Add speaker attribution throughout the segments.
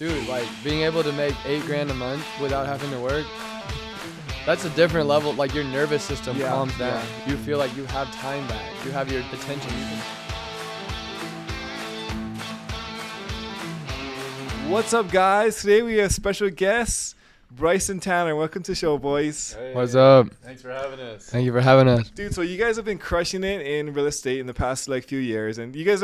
Speaker 1: Dude, like being able to make $8,000 a month without having to work, that's a different level. Like your nervous system calms down. You feel like you have time back. You have your attention.
Speaker 2: What's up, guys? Today we have special guests, Bryce and Tanur. Welcome to the show, boys.
Speaker 3: Hey,
Speaker 1: What's up?
Speaker 3: Thanks for having us.
Speaker 1: Thank you for having us.
Speaker 2: Dude, so you guys have been crushing it in real estate in the past few years, and you guys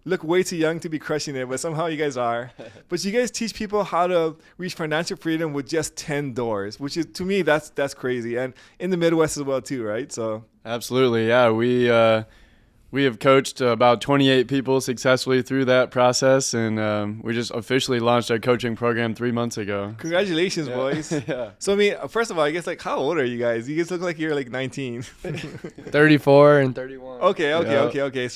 Speaker 2: look way too young to be crushing it, but somehow you guys are. But you guys teach people how to reach financial freedom with just 10 doors, which is, to me, that's crazy. And in the Midwest as well too, right? So
Speaker 3: Absolutely, yeah. We have coached about 28 people successfully through that process, and we just officially launched our coaching program 3 months ago.
Speaker 2: congratulations, boys.
Speaker 3: Yeah.
Speaker 2: So I mean, first of all, I guess how old are you guys? You guys look like you're 19.
Speaker 1: 34 and 31.
Speaker 2: Okay.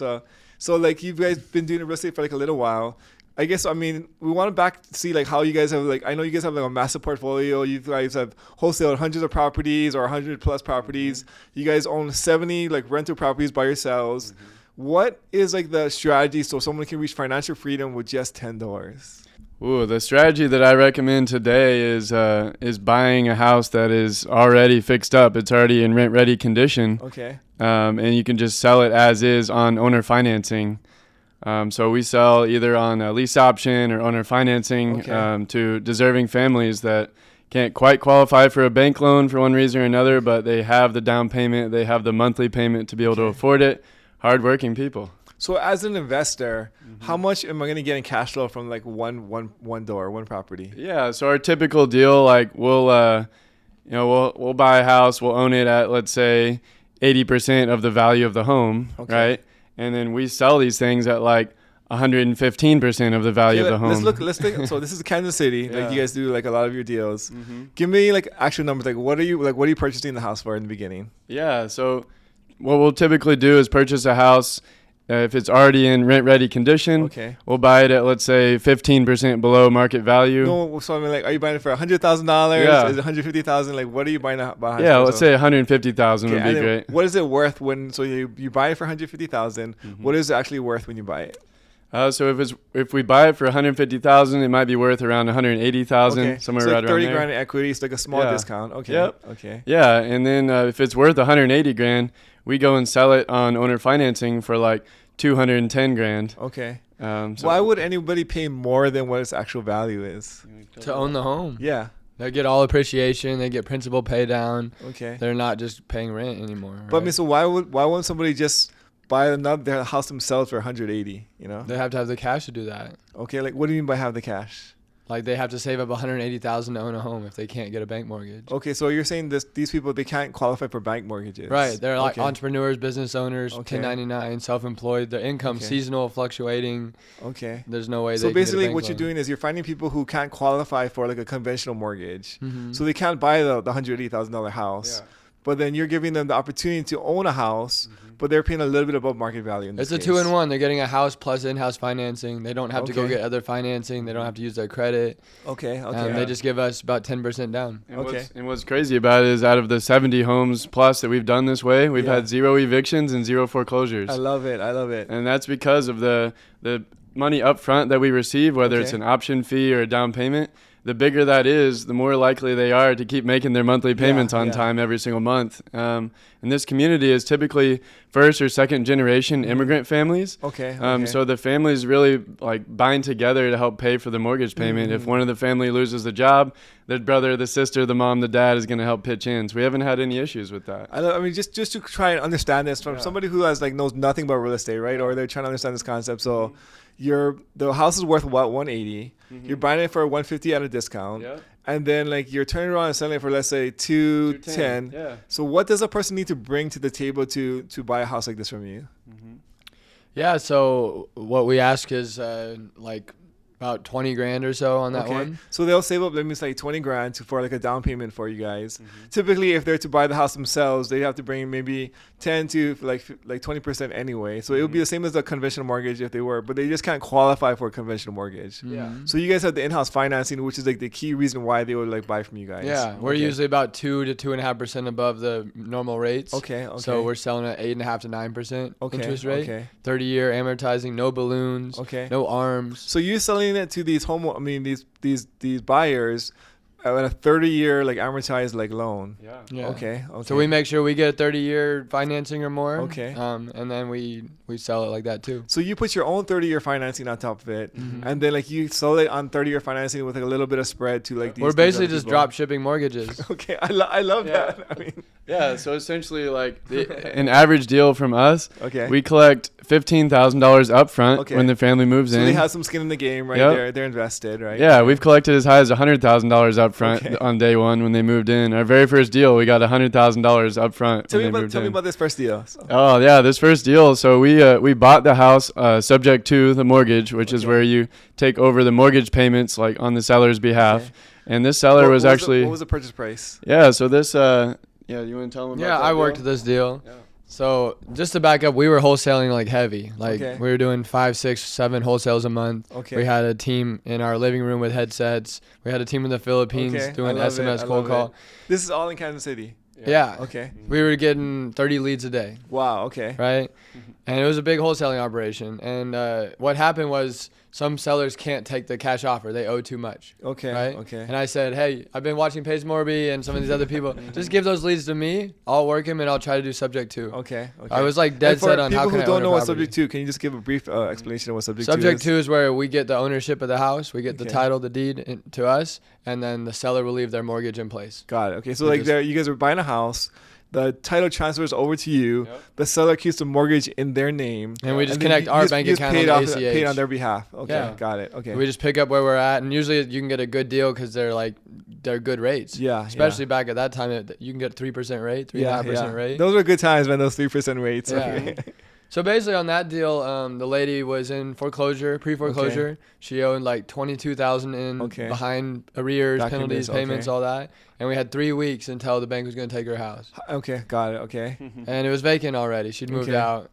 Speaker 2: So like you guys been doing real estate for a little while. I guess, I mean, we want to see how you guys have I know you guys have a massive portfolio. You guys have wholesaled hundreds of properties or 100 plus properties. You guys own 70 rental properties by yourselves. What is the strategy so someone can reach financial freedom with just 10 doors?
Speaker 3: Ooh, the strategy that I recommend today is buying a house that is already fixed up. It's already in rent-ready condition.
Speaker 2: Okay.
Speaker 3: And you can just sell it as is on owner financing. So we sell either on a lease option or owner financing to deserving families that can't quite qualify for a bank loan for one reason or another, but they have the down payment, they have the monthly payment to be able to afford it. Hardworking people.
Speaker 2: So as an investor, how much am I going to get in cash flow from one door, one property?
Speaker 3: Yeah, so our typical deal, we'll buy a house, we'll own it at, let's say, 80% of the value of the home, right? And then we sell these things at 115% of the value of the home.
Speaker 2: Let's think. So this is Kansas City. You guys do a lot of your deals. Give me actual numbers. What are you purchasing the house for in the beginning?
Speaker 3: Yeah. So what we'll typically do is purchase a house if it's already in rent-ready condition.
Speaker 2: Okay.
Speaker 3: We'll buy it at, let's say, 15% below market value.
Speaker 2: No, so I mean, are you buying it for $100,000?
Speaker 3: Yeah.
Speaker 2: Is it $150,000? What are you buying it?
Speaker 3: Yeah, let's say $150,000 would be great.
Speaker 2: What is it worth when? So you buy it for $150,000. What is it actually worth when you buy it?
Speaker 3: So if we buy it for $150,000, it might be worth around $180,000, somewhere right around there.
Speaker 2: $30,000 in equity, it's a small discount. Okay.
Speaker 3: Yep.
Speaker 2: Okay.
Speaker 3: Yeah, and then if it's worth $180,000, we go and sell it on owner financing for $210,000.
Speaker 2: Okay.
Speaker 3: So
Speaker 2: why would anybody pay more than what its actual value is?
Speaker 1: To own the home.
Speaker 2: Yeah.
Speaker 1: They get all appreciation. They get principal pay down.
Speaker 2: Okay.
Speaker 1: They're not just paying rent anymore.
Speaker 2: But I
Speaker 1: right?
Speaker 2: mean, so why won't somebody just buy their house themselves for $180,000? You know.
Speaker 1: They have to have the cash to do that.
Speaker 2: Okay. What do you mean by have the cash?
Speaker 1: They have to save up $180,000 to own a home if they can't get a bank mortgage.
Speaker 2: Okay, so you're saying these people, they can't qualify for bank mortgages.
Speaker 1: Right. They're entrepreneurs, business owners, 1099, self-employed. Their income seasonal, fluctuating.
Speaker 2: Okay.
Speaker 1: There's no way
Speaker 2: so
Speaker 1: they
Speaker 2: basically
Speaker 1: can get a bank
Speaker 2: what you're
Speaker 1: loan.
Speaker 2: doing is you're finding people who can't qualify for a conventional mortgage. So they can't buy the $180,000 house.
Speaker 3: Yeah.
Speaker 2: But then you're giving them the opportunity to own a house, but they're paying a little bit above market value in this
Speaker 1: It's a
Speaker 2: case.
Speaker 1: 2-in-1. They're getting a house plus in-house financing. They don't have to go get other financing. They don't have to use their credit.
Speaker 2: Okay.
Speaker 1: They just give us about 10% down.
Speaker 3: And what's crazy about it is out of the 70 homes plus that we've done this way, we've had 0 evictions and 0 foreclosures.
Speaker 2: I love it.
Speaker 3: And that's because of the money up front that we receive, whether it's an option fee or a down payment. The bigger that is, the more likely they are to keep making their monthly payments on time every single month. And this community is typically first or second generation immigrant families.
Speaker 2: Okay.
Speaker 3: So the families really bind together to help pay for the mortgage payment. If one of the family loses the job, the brother, the sister, the mom, the dad is going to help pitch in. So we haven't had any issues with that.
Speaker 2: I mean, just to try and understand this from somebody who knows nothing about real estate, right? Or they're trying to understand this concept. So the house is worth what, $180,000. You're buying it for $150,000 at a discount.
Speaker 3: Yeah.
Speaker 2: And then you're turning around and selling it for, let's say, $210,000.
Speaker 3: Yeah.
Speaker 2: So what does a person need to bring to the table to buy a house like this from you?
Speaker 1: Yeah, so what we ask is about 20 grand or so on that one.
Speaker 2: So they'll save up, let me say, 20 grand for a down payment for you guys. Typically, if they're to buy the house themselves, they have to bring maybe 10 to 20% anyway. So it would be the same as a conventional mortgage if they were, but they just can't qualify for a conventional mortgage.
Speaker 1: Yeah.
Speaker 2: So you guys have the in-house financing, which is the key reason why they would buy from you guys.
Speaker 1: Yeah, we're usually about 2 to 2.5% above the normal rates.
Speaker 2: Okay.
Speaker 1: So we're selling at 8.5 to 9% interest rate. 30-year amortizing, no balloons, no arms.
Speaker 2: So you're selling selling it to these these buyers at a 30-year like amortized like loan.
Speaker 1: Yeah.
Speaker 2: Okay.
Speaker 1: So we make sure we get 30-year financing or more.
Speaker 2: Okay.
Speaker 1: And then we sell it like that too.
Speaker 2: So you put your own 30-year financing on top of it, and then like you sell it on 30-year financing with like a little bit of spread to like these.
Speaker 1: We're basically just drop shipping mortgages.
Speaker 2: Okay, I love that. I mean,
Speaker 3: yeah. So essentially, like an average deal from us,
Speaker 2: okay,
Speaker 3: we collect $15,000 up front when the family moves in.
Speaker 2: So they have some skin in the game, right?
Speaker 3: Yep.
Speaker 2: They're invested, right?
Speaker 3: Yeah, we've collected as high as $100,000 up front on day one when they moved in. Our very first deal, we got $100,000 up front.
Speaker 2: Tell me about this first deal. So.
Speaker 3: Oh yeah, this first deal. So we bought the house subject to the mortgage, which is where you take over the mortgage payments like on the seller's behalf. Okay. And this seller what was the
Speaker 2: purchase price?
Speaker 3: Yeah, so this you want to tell them about that
Speaker 1: I worked this deal. Yeah. So just to back up, we were wholesaling like heavy. Like we were doing 5, 6, 7 wholesales a month. Okay. We had a team in our living room with headsets. We had a team in the Philippines doing SMS cold call.
Speaker 2: This is all in Kansas City.
Speaker 1: Yeah.
Speaker 2: Okay.
Speaker 1: We were getting 30 leads a day.
Speaker 2: Wow. Okay.
Speaker 1: Right. And it was a big wholesaling operation. And what happened was some sellers can't take the cash offer. They owe too much.
Speaker 2: Okay.
Speaker 1: Right.
Speaker 2: Okay.
Speaker 1: And I said, hey, I've been watching Paige Morby and some of these other people. Just give those leads to me. I'll work them and I'll try to do subject to.
Speaker 2: Okay.
Speaker 1: I was like dead set on how can I own a property.
Speaker 2: People who don't know what subject to, can you just give a brief explanation of what subject to is?
Speaker 1: Subject to is where we get the ownership of the house. We get the title, the deed to us, and then the seller will leave their mortgage in place.
Speaker 2: Got it. Okay. So like you guys are buying a house. The title transfers over to you. Yep. The seller keeps the mortgage in their name.
Speaker 1: And we just connect our bank account on the ACH.
Speaker 2: Paid on their behalf. Okay, yeah. Got it. Okay.
Speaker 1: We just pick up where we're at. And usually you can get a good deal because they're good rates.
Speaker 2: Yeah.
Speaker 1: Especially back at that time, you can get 3% rate, 3.5% rate.
Speaker 2: Those are good times, man, those 3% rates.
Speaker 1: Yeah.
Speaker 2: Okay.
Speaker 1: So basically on that deal, the lady was in foreclosure, pre-foreclosure. Okay. She owed like $22,000 in behind arrears, penalties, payments, all that. And we had 3 weeks until the bank was going to take her house.
Speaker 2: Okay, got it. Okay.
Speaker 1: And it was vacant already. She'd moved out.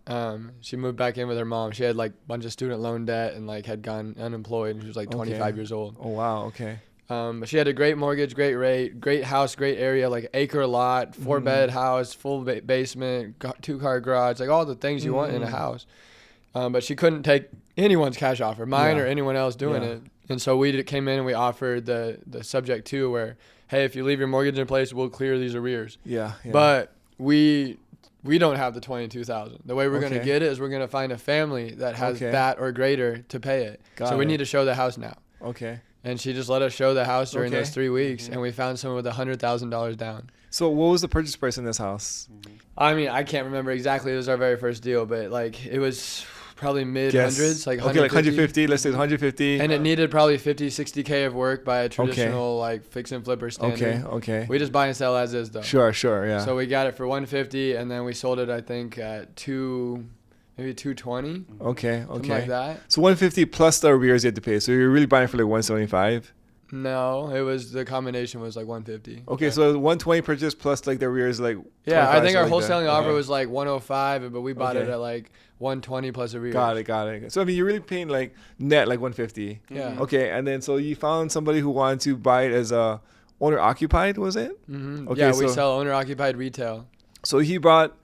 Speaker 1: She moved back in with her mom. She had like a bunch of student loan debt and like had gone unemployed. And she was like 25 years old.
Speaker 2: Oh wow. Okay.
Speaker 1: But she had a great mortgage, great rate, great house, great area, like acre lot, 4-bed house, full basement, 2-car garage, like all the things you want in a house. But she couldn't take anyone's cash offer, mine or anyone else doing it. And so we came in and we offered the subject to where, hey, if you leave your mortgage in place, we'll clear these arrears.
Speaker 2: Yeah.
Speaker 1: But we don't have the $22,000. The way we're going to get it is we're going to find a family that has that or greater to pay it. So we need to show the house now.
Speaker 2: Okay.
Speaker 1: And she just let us show the house during those 3 weeks, and we found someone with $100,000 down.
Speaker 2: So what was the purchase price in this house?
Speaker 1: I mean, I can't remember exactly. It was our very first deal, but like it was probably mid-hundreds, like 150.
Speaker 2: Like 150. Let's say 150.
Speaker 1: And it needed probably 50, 60K of work by a traditional like fix and flipper standard.
Speaker 2: Okay.
Speaker 1: We just buy and sell as is though.
Speaker 2: Sure, yeah.
Speaker 1: So we got it for 150, and then we sold it I think at maybe 220.
Speaker 2: Okay.
Speaker 1: Something like that.
Speaker 2: So 150 plus the arrears you had to pay. So you're really buying for like 175.
Speaker 1: No, it was the combination was like 150.
Speaker 2: Okay, so 120 purchase plus like the arrears like.
Speaker 1: Yeah, I think our wholesaling offer was like 105, but we bought it at like 120 plus arrears.
Speaker 2: Got it. So I mean, you're really paying like net like 150.
Speaker 1: Yeah.
Speaker 2: Okay, and then so you found somebody who wanted to buy it as a owner occupied, was it?
Speaker 1: Mm-hmm. Okay, yeah, we sell owner occupied retail.
Speaker 2: So he brought.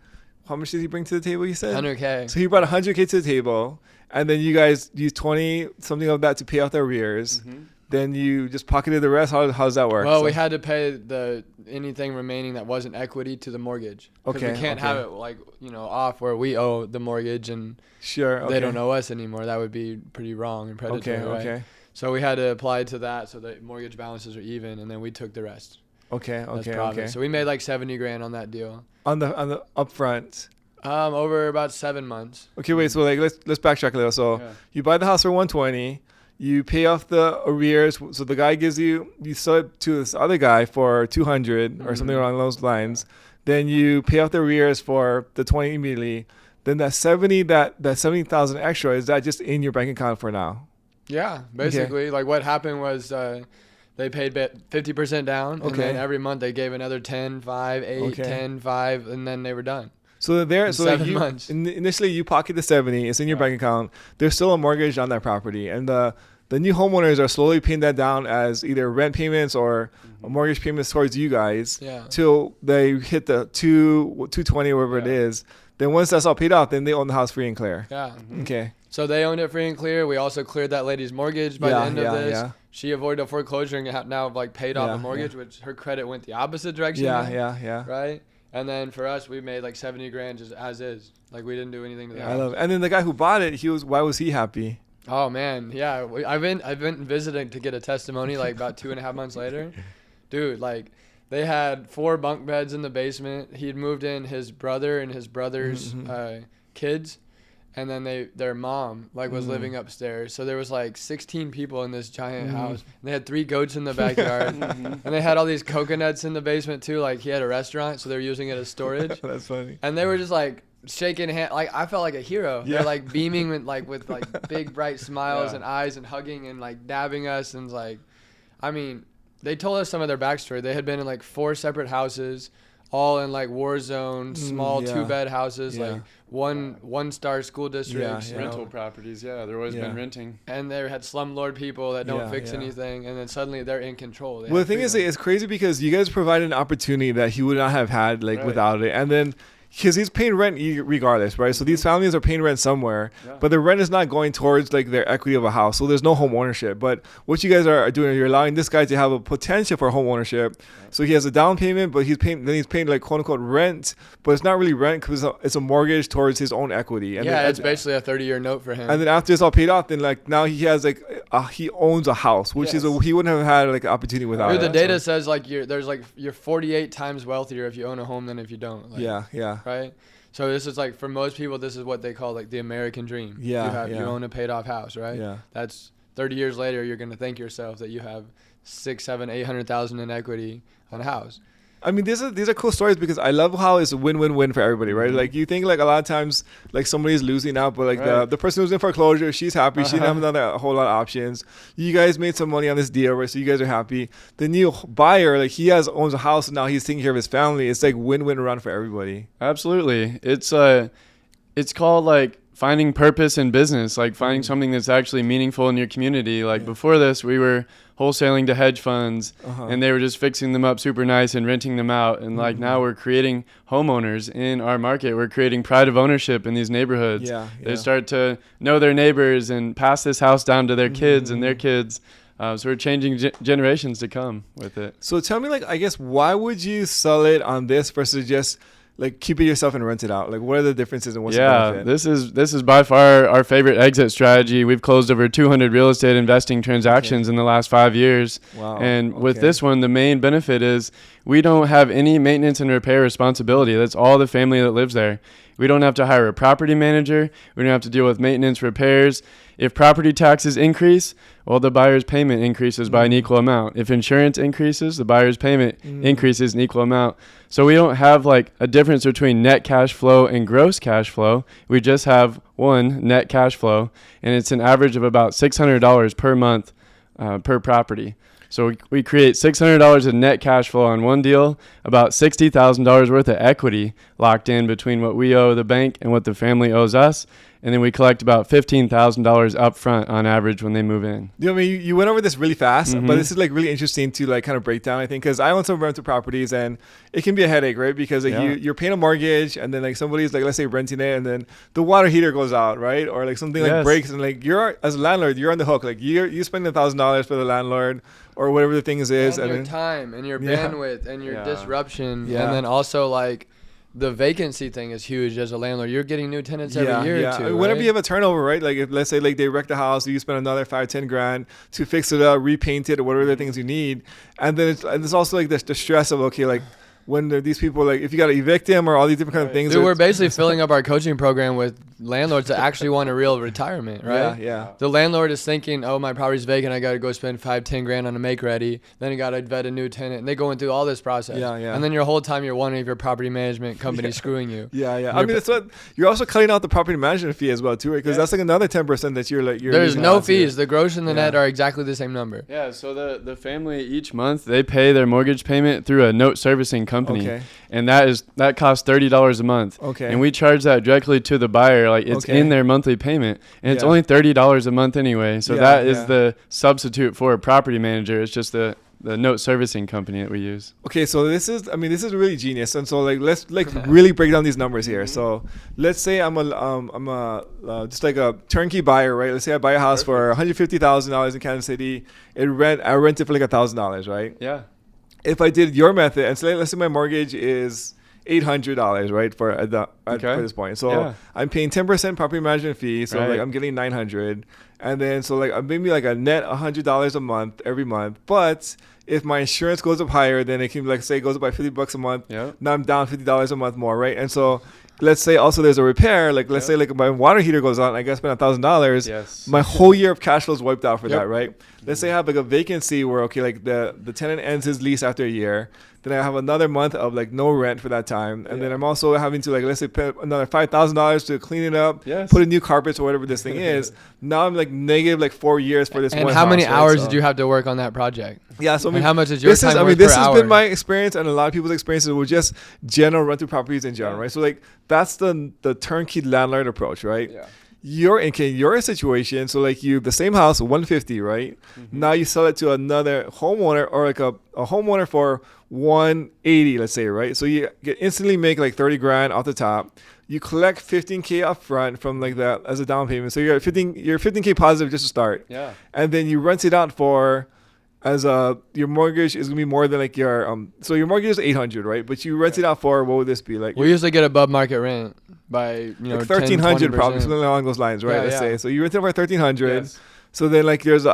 Speaker 2: How much did he bring to the table? You said
Speaker 1: 100K.
Speaker 2: So he brought 100K to the table, and then you guys used 20 something of that to pay off the arrears. Mm-hmm. Then you just pocketed the rest. How does that work?
Speaker 1: Well, we had to pay anything remaining that wasn't equity to the mortgage. Okay. We can't have it like off where we owe the mortgage and they don't owe us anymore. That would be pretty wrong and predatory. Okay. So we had to apply to that so the mortgage balances are even, and then we took the rest.
Speaker 2: Okay.
Speaker 1: So we made like $70,000 on that deal.
Speaker 2: On the upfront.
Speaker 1: Over about 7 months.
Speaker 2: Okay, wait. So like let's backtrack a little. So you buy the house for 120. You pay off the arrears. So the guy gives you sell it to this other guy for 200 or something along those lines. Then you pay off the arrears for the 20 immediately. Then that 70,000 extra, is that just in your bank account for now?
Speaker 1: Yeah, basically. Like what happened was they paid 50% down, and then every month they gave another 10, 5, 8, 10, 5, and then they were done.
Speaker 2: So initially you pocket the 70, it's in your bank account. There's still a mortgage on that property, and the new homeowners are slowly paying that down as either rent payments or mortgage payments towards you guys till they hit the 220 or whatever it is. Then once that's all paid off, then they own the house free and clear.
Speaker 1: Yeah.
Speaker 2: Okay.
Speaker 1: So they owned it free and clear. We also cleared that lady's mortgage by the end of this.
Speaker 2: Yeah.
Speaker 1: She avoided a foreclosure and now like paid off a mortgage, which her credit went the opposite direction.
Speaker 2: Yeah.
Speaker 1: Right. And then for us, we made like 70 grand just as is. Like we didn't do anything to the house.
Speaker 2: I love it. And then the guy who bought it, why was he happy?
Speaker 1: Oh man, yeah. I've been visiting to get a testimony like about 2.5 months later. Dude, like they had 4 bunk beds in the basement. He'd moved in his brother and his brother's kids. And then their mom was living upstairs. So there was like 16 people in this giant house. And they had 3 goats in the backyard. And they had all these coconuts in the basement too. Like he had a restaurant, so they were using it as storage.
Speaker 2: That's funny.
Speaker 1: And they were just like shaking hands. Like I felt like a hero. They're like beaming with big bright smiles and eyes and hugging and like dabbing us. And like, I mean, they told us some of their backstory. They had been in like 4 separate houses, all in like war zone, small 2-bed houses, like one-star school districts,
Speaker 3: rental properties. They're always been renting,
Speaker 1: and they had slumlord people that don't fix anything, and then suddenly they're in control.
Speaker 2: Well, the thing is, it's crazy because you guys provided an opportunity that he would not have had without it, and then. Because he's paying rent regardless, right? So these families are paying rent somewhere, but the rent is not going towards like their equity of a house. So there's no home ownership. But what you guys are doing, you're allowing this guy to have a potential for home ownership. So he has a down payment, but he's paying like quote unquote rent, but it's not really rent because it's a mortgage towards his own equity. And
Speaker 1: it's basically a 30-year note for him.
Speaker 2: And then after it's all paid off, then like now he has like he owns a house, which is he wouldn't have had like an opportunity without.
Speaker 1: Dude, the data says like you're 48 times wealthier if you own a home than if you don't. Like, right. So this is like for most people, this is what they call like the American dream. You own a paid off house, right? Yeah. That's 30 years later, you're gonna thank yourself that you have 6, 7, 800,000 in equity on a house.
Speaker 2: I mean, these are cool stories because I love how it's a win-win-win for everybody, right? Like you think like a lot of times like somebody's losing out, but like the person who's in foreclosure, she's happy. She didn't have a whole lot of options. You guys made some money on this deal, right? So you guys are happy. The new buyer, like owns a house and now he's taking care of his family. It's like win-win around for everybody.
Speaker 3: Absolutely. It's called like finding purpose in business, like finding something that's actually meaningful in your community. Like before this, we were wholesaling to hedge funds and they were just fixing them up super nice and renting them out. And like now we're creating homeowners in our market. We're creating pride of ownership in these neighborhoods. They start to know their neighbors and pass this house down to their kids and their kids. So we're changing generations to come with it.
Speaker 2: So tell me, like, I guess, why would you sell it on this versus just like keep it yourself and rent it out? Like, what are the differences and what's the benefit?
Speaker 3: This is by far our favorite exit strategy. We've closed over 200 real estate investing transactions in the last 5 years. Wow. And with this one, the main benefit is we don't have any maintenance and repair responsibility. That's all the family that lives there. We don't have to hire a property manager. We don't have to deal with maintenance, repairs. If property taxes increase, well, the buyer's payment increases by an equal amount. If insurance increases, the buyer's payment increases an equal amount. So we don't have like a difference between net cash flow and gross cash flow. We just have one net cash flow, and it's an average of about $600 per month per property. So we create $600 in net cash flow on one deal, about $60,000 worth of equity locked in between what we owe the bank and what the family owes us. And then we collect about $15,000 up front on average when they move in.
Speaker 2: You know, I mean, you went over this really fast, but this is like really interesting to like kind of break down, I think, because I own some rental properties and it can be a headache, right? Because like you're paying a mortgage and then like somebody's like, let's say renting it and then the water heater goes out, right? Or like something like breaks and like as a landlord, you're on the hook. Like you spend $1,000 for the landlord or whatever the thing is.
Speaker 1: And your time and your bandwidth and your disruption. And then also like, the vacancy thing is huge as a landlord. You're getting new tenants every year or two.
Speaker 2: Whenever you have a turnover, right? Like if let's say like they wreck the house, you spend another $5-10 grand to fix it up, repaint it, or whatever the things you need, and then it's also like the stress of like when these people like if you got to evict them or all these different kind of things.
Speaker 1: Dude, we're basically filling up our coaching program with landlords that actually want a real retirement, right?
Speaker 2: Yeah.
Speaker 1: The landlord is thinking, oh, my property's vacant. I got to go spend $5-10 grand on a make ready. Then you got to vet a new tenant. And they going through all this process. And then your whole time you're wondering if your property management company's screwing you.
Speaker 2: I mean, it's what you're also cutting out the property management fee as well too, right? Because that's like another 10% that you're
Speaker 1: There's no fees. The gross and the net are exactly the same number.
Speaker 3: Yeah. So the family each month they pay their mortgage payment through a note servicing company. Okay. And that costs $30 a month. Okay. And we charge that directly to the buyer. Like it's in their monthly payment. And it's only $30 a month anyway. So that is the substitute for a property manager. It's just the the note servicing company that we use.
Speaker 2: Okay, so this is really genius, and so like let's like really break down these numbers here. So let's say I'm a just like a turnkey buyer, right? Let's say I buy a house for $150,000 in Kansas City. I rent it for like $1,000, right?
Speaker 3: Yeah.
Speaker 2: If I did your method, and so let's say my mortgage is $800, right, for this point. So I'm paying 10% property management fee, so like I'm getting $900, and then so like maybe like a net $100 a month every month. But if my insurance goes up higher, then it can like say it goes up by $50 a month. Now I'm down $50 a month more, right? And so let's say also there's a repair, like let's say like my water heater goes out and I gotta spend $1,000.
Speaker 3: Yes.
Speaker 2: My whole year of cash flow is wiped out for that, right? Let's say I have like a vacancy where like the tenant ends his lease after a year. Then I have another month of like no rent for that time, and then I'm also having to like let's say pay another $5,000 to clean it up, put in new carpets or whatever this thing is. Now I'm like negative like 4 years for this.
Speaker 1: And
Speaker 2: one
Speaker 1: how many
Speaker 2: house,
Speaker 1: hours
Speaker 2: right?
Speaker 1: did you have to work on that project?
Speaker 2: Yeah, so I mean,
Speaker 1: how much is your time worth
Speaker 2: this
Speaker 1: per
Speaker 2: has
Speaker 1: hour?
Speaker 2: been my experience and a lot of people's experiences with just general rental properties in general, right? So like that's the turnkey landlord approach, right? Yeah. You're in a situation, so like the same house, 150, right? Now you sell it to another homeowner or like a homeowner for 180, let's say, right? So you instantly make like 30 grand off the top. You collect 15K up front from like that as a down payment. So you're 15K positive just to start. Yeah. And then you rent it out for your mortgage is gonna be more than like your so your mortgage is 800, right? But you rent it out for, what would this be like?
Speaker 1: We usually get above market rent by like
Speaker 2: 1,300 probably, something along those lines, right? Let's say. So you rent it for 1,300. Yes. So then like there's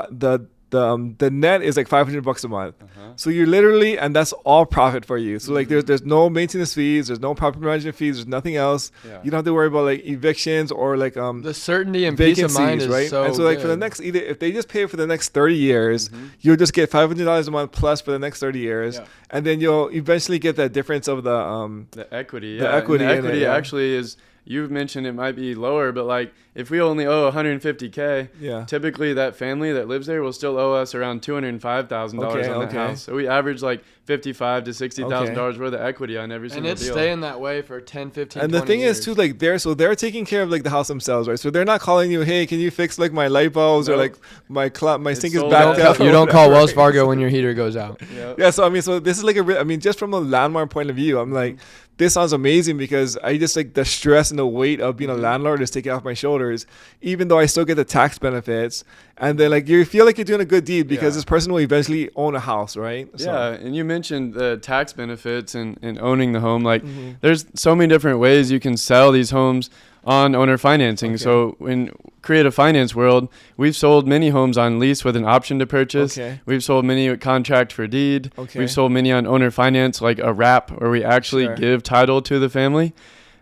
Speaker 2: the net is like $500 a month. So you're literally, and that's all profit for you. So like there's no maintenance fees, there's no property management fees, there's nothing else. You don't have to worry about like evictions or like
Speaker 1: the certainty and peace of mind is
Speaker 2: right?
Speaker 1: so
Speaker 2: and so like
Speaker 1: good.
Speaker 2: for the next if they just pay for the next 30 years, you'll just get $500 a month plus for the next 30 years, and then you'll eventually get that difference of the
Speaker 3: equity.
Speaker 2: The equity
Speaker 3: actually is. You've mentioned it might be lower, but like if we only owe $150K, typically that family that lives there will still owe us around $205,000 on the house. So we average like $55,000 to $60,000 worth of equity on every single deal.
Speaker 1: And it's staying that way for 10, 15,
Speaker 2: and the thing
Speaker 1: years.
Speaker 2: is too, like they're taking care of like the house themselves, right? So they're not calling you, hey, can you fix like my light bulbs or like my sink is backed up.
Speaker 1: You don't call Wells Fargo when your heater goes out.
Speaker 2: Yeah. So I mean, so this is like just from a landlord point of view, I'm like, this sounds amazing because I just like the stress and the weight of being a landlord is taken off my shoulders, even though I still get the tax benefits. And then like you feel like you're doing a good deed because this person will eventually own a house, right? So.
Speaker 3: Yeah, and you mentioned the tax benefits and owning the home. Like there's so many different ways you can sell these homes on owner financing. So in creative finance world, we've sold many homes on lease with an option to purchase. We've sold many with contract for deed. We've sold many on owner finance, like a wrap where we actually give title to the family.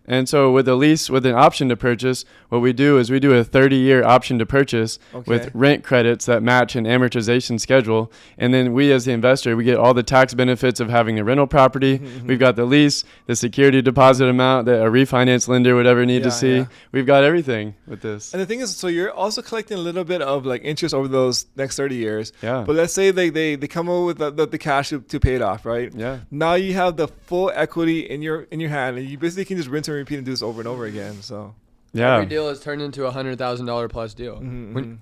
Speaker 3: And so with a lease with an option to purchase, what we do is we do a 30-year option to purchase with rent credits that match an amortization schedule. And then we as the investor, we get all the tax benefits of having a rental property. We've got the lease, the security deposit amount that a refinance lender would ever need to see. We've got everything with this.
Speaker 2: And the thing is, so you're also collecting a little bit of like interest over those next 30 years.
Speaker 3: Yeah.
Speaker 2: But let's say they come up with the cash to pay it off, right?
Speaker 3: Yeah.
Speaker 2: Now you have the full equity in your hand, and you basically can just rinse and repeat and do this over and over again. So
Speaker 1: every deal is turned into $100,000 plus deal. When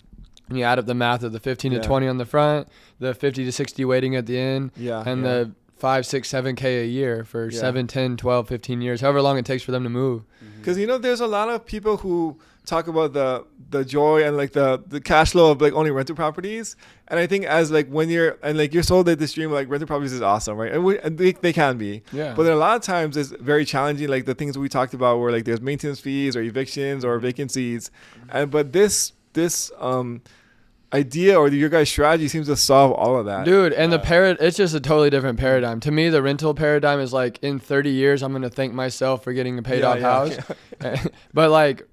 Speaker 1: you add up the math of the 15 to 20 on the front, the 50 to 60 waiting at the end, and the 5, 6, 7K a year for 7, 10, 12, 15 years, however long it takes for them to move.
Speaker 2: Because there's a lot of people who talk about the joy and like the cash flow of like owning rental properties, and I think as like when you're sold at this dream, like rental properties is awesome, right? And they can be, but then a lot of times it's very challenging, like the things we talked about where like there's maintenance fees or evictions or vacancies, but this idea or your guys' strategy seems to solve all of that,
Speaker 1: dude. And it's just a totally different paradigm. To me, the rental paradigm is like in 30 years I'm gonna thank myself for getting a paid off house. But like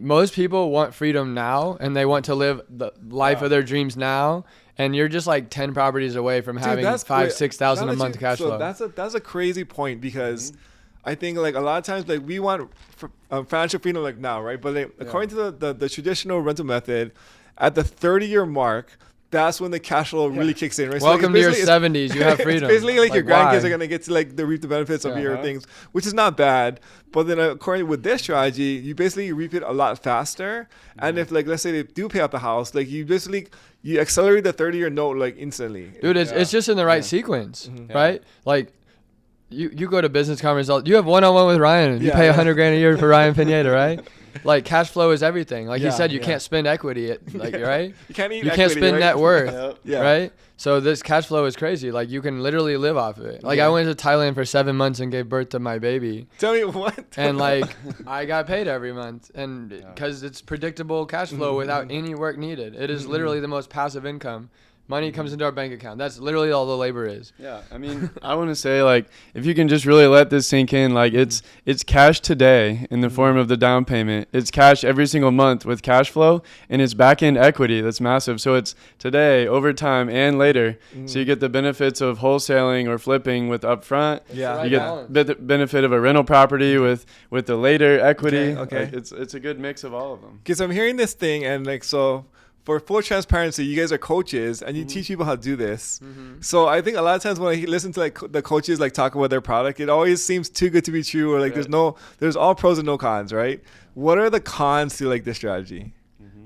Speaker 1: most people want freedom now and they want to live the life of their dreams now, and you're just like 10 properties away from having 5,000-6,000 a month cash flow.
Speaker 2: That's a crazy point because I think like a lot of times like we want financial freedom like now, right? But like, according to the traditional rental method, at the 30-year mark, that's when the cash flow really kicks in, right?
Speaker 1: Welcome to your 70s. You have freedom.
Speaker 2: It's basically like your grandkids
Speaker 1: why?
Speaker 2: are gonna get to like reap the benefits of your things, which is not bad. But then according with this strategy, you basically reap it a lot faster. And if like let's say they do pay off the house, like you accelerate the 30-year note like instantly.
Speaker 1: Dude, it's just in the right sequence, right? Like you go to business conference, you have one-on-one with Ryan. You pay $100,000 a year for Ryan Pineda, right? Like cash flow is everything. Like you said, you can't spend equity, right?
Speaker 2: You can't eat.
Speaker 1: You can't spend net worth, right? So this cash flow is crazy. Like you can literally live off of it. Like I went to Thailand for 7 months and gave birth to my baby.
Speaker 2: Tell me what?
Speaker 1: And like I got paid every month, and because it's predictable cash flow without any work needed. It is literally the most passive income. Money comes into our bank account. That's literally all the labor is.
Speaker 3: Yeah, I mean, I want to say, like, if you can just really let this sink in, like, it's cash today in the form of the down payment. It's cash every single month with cash flow, and it's back-end equity that's massive. So it's today, over time, and later. So you get the benefits of wholesaling or flipping with upfront.
Speaker 2: Yeah.
Speaker 3: You get the benefit of a rental property with the later equity.
Speaker 2: Okay.
Speaker 3: Like, it's a good mix of all of them.
Speaker 2: Because I'm hearing this thing, and like so. For full transparency, you guys are coaches and you teach people how to do this. So I think a lot of times when I listen to like the coaches like talk about their product, it always seems too good to be true, or like there's all pros and no cons, right? What are the cons to like this strategy?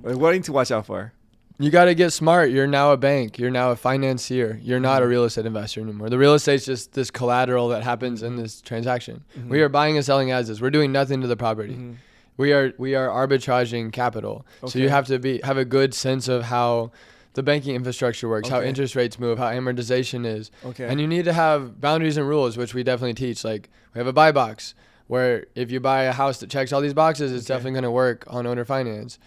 Speaker 2: Like what do you need to watch out for?
Speaker 1: You got to get smart. You're now a bank. You're now a financier. You're not a real estate investor anymore. The real estate's just this collateral that happens in this transaction. We are buying and selling as is. We're doing nothing to the property. We are arbitraging capital. So you have to have a good sense of how the banking infrastructure works, how interest rates move, how amortization is. And you need to have boundaries and rules, which we definitely teach. Like we have a buy box where if you buy a house that checks all these boxes, it's definitely going to work on owner finance.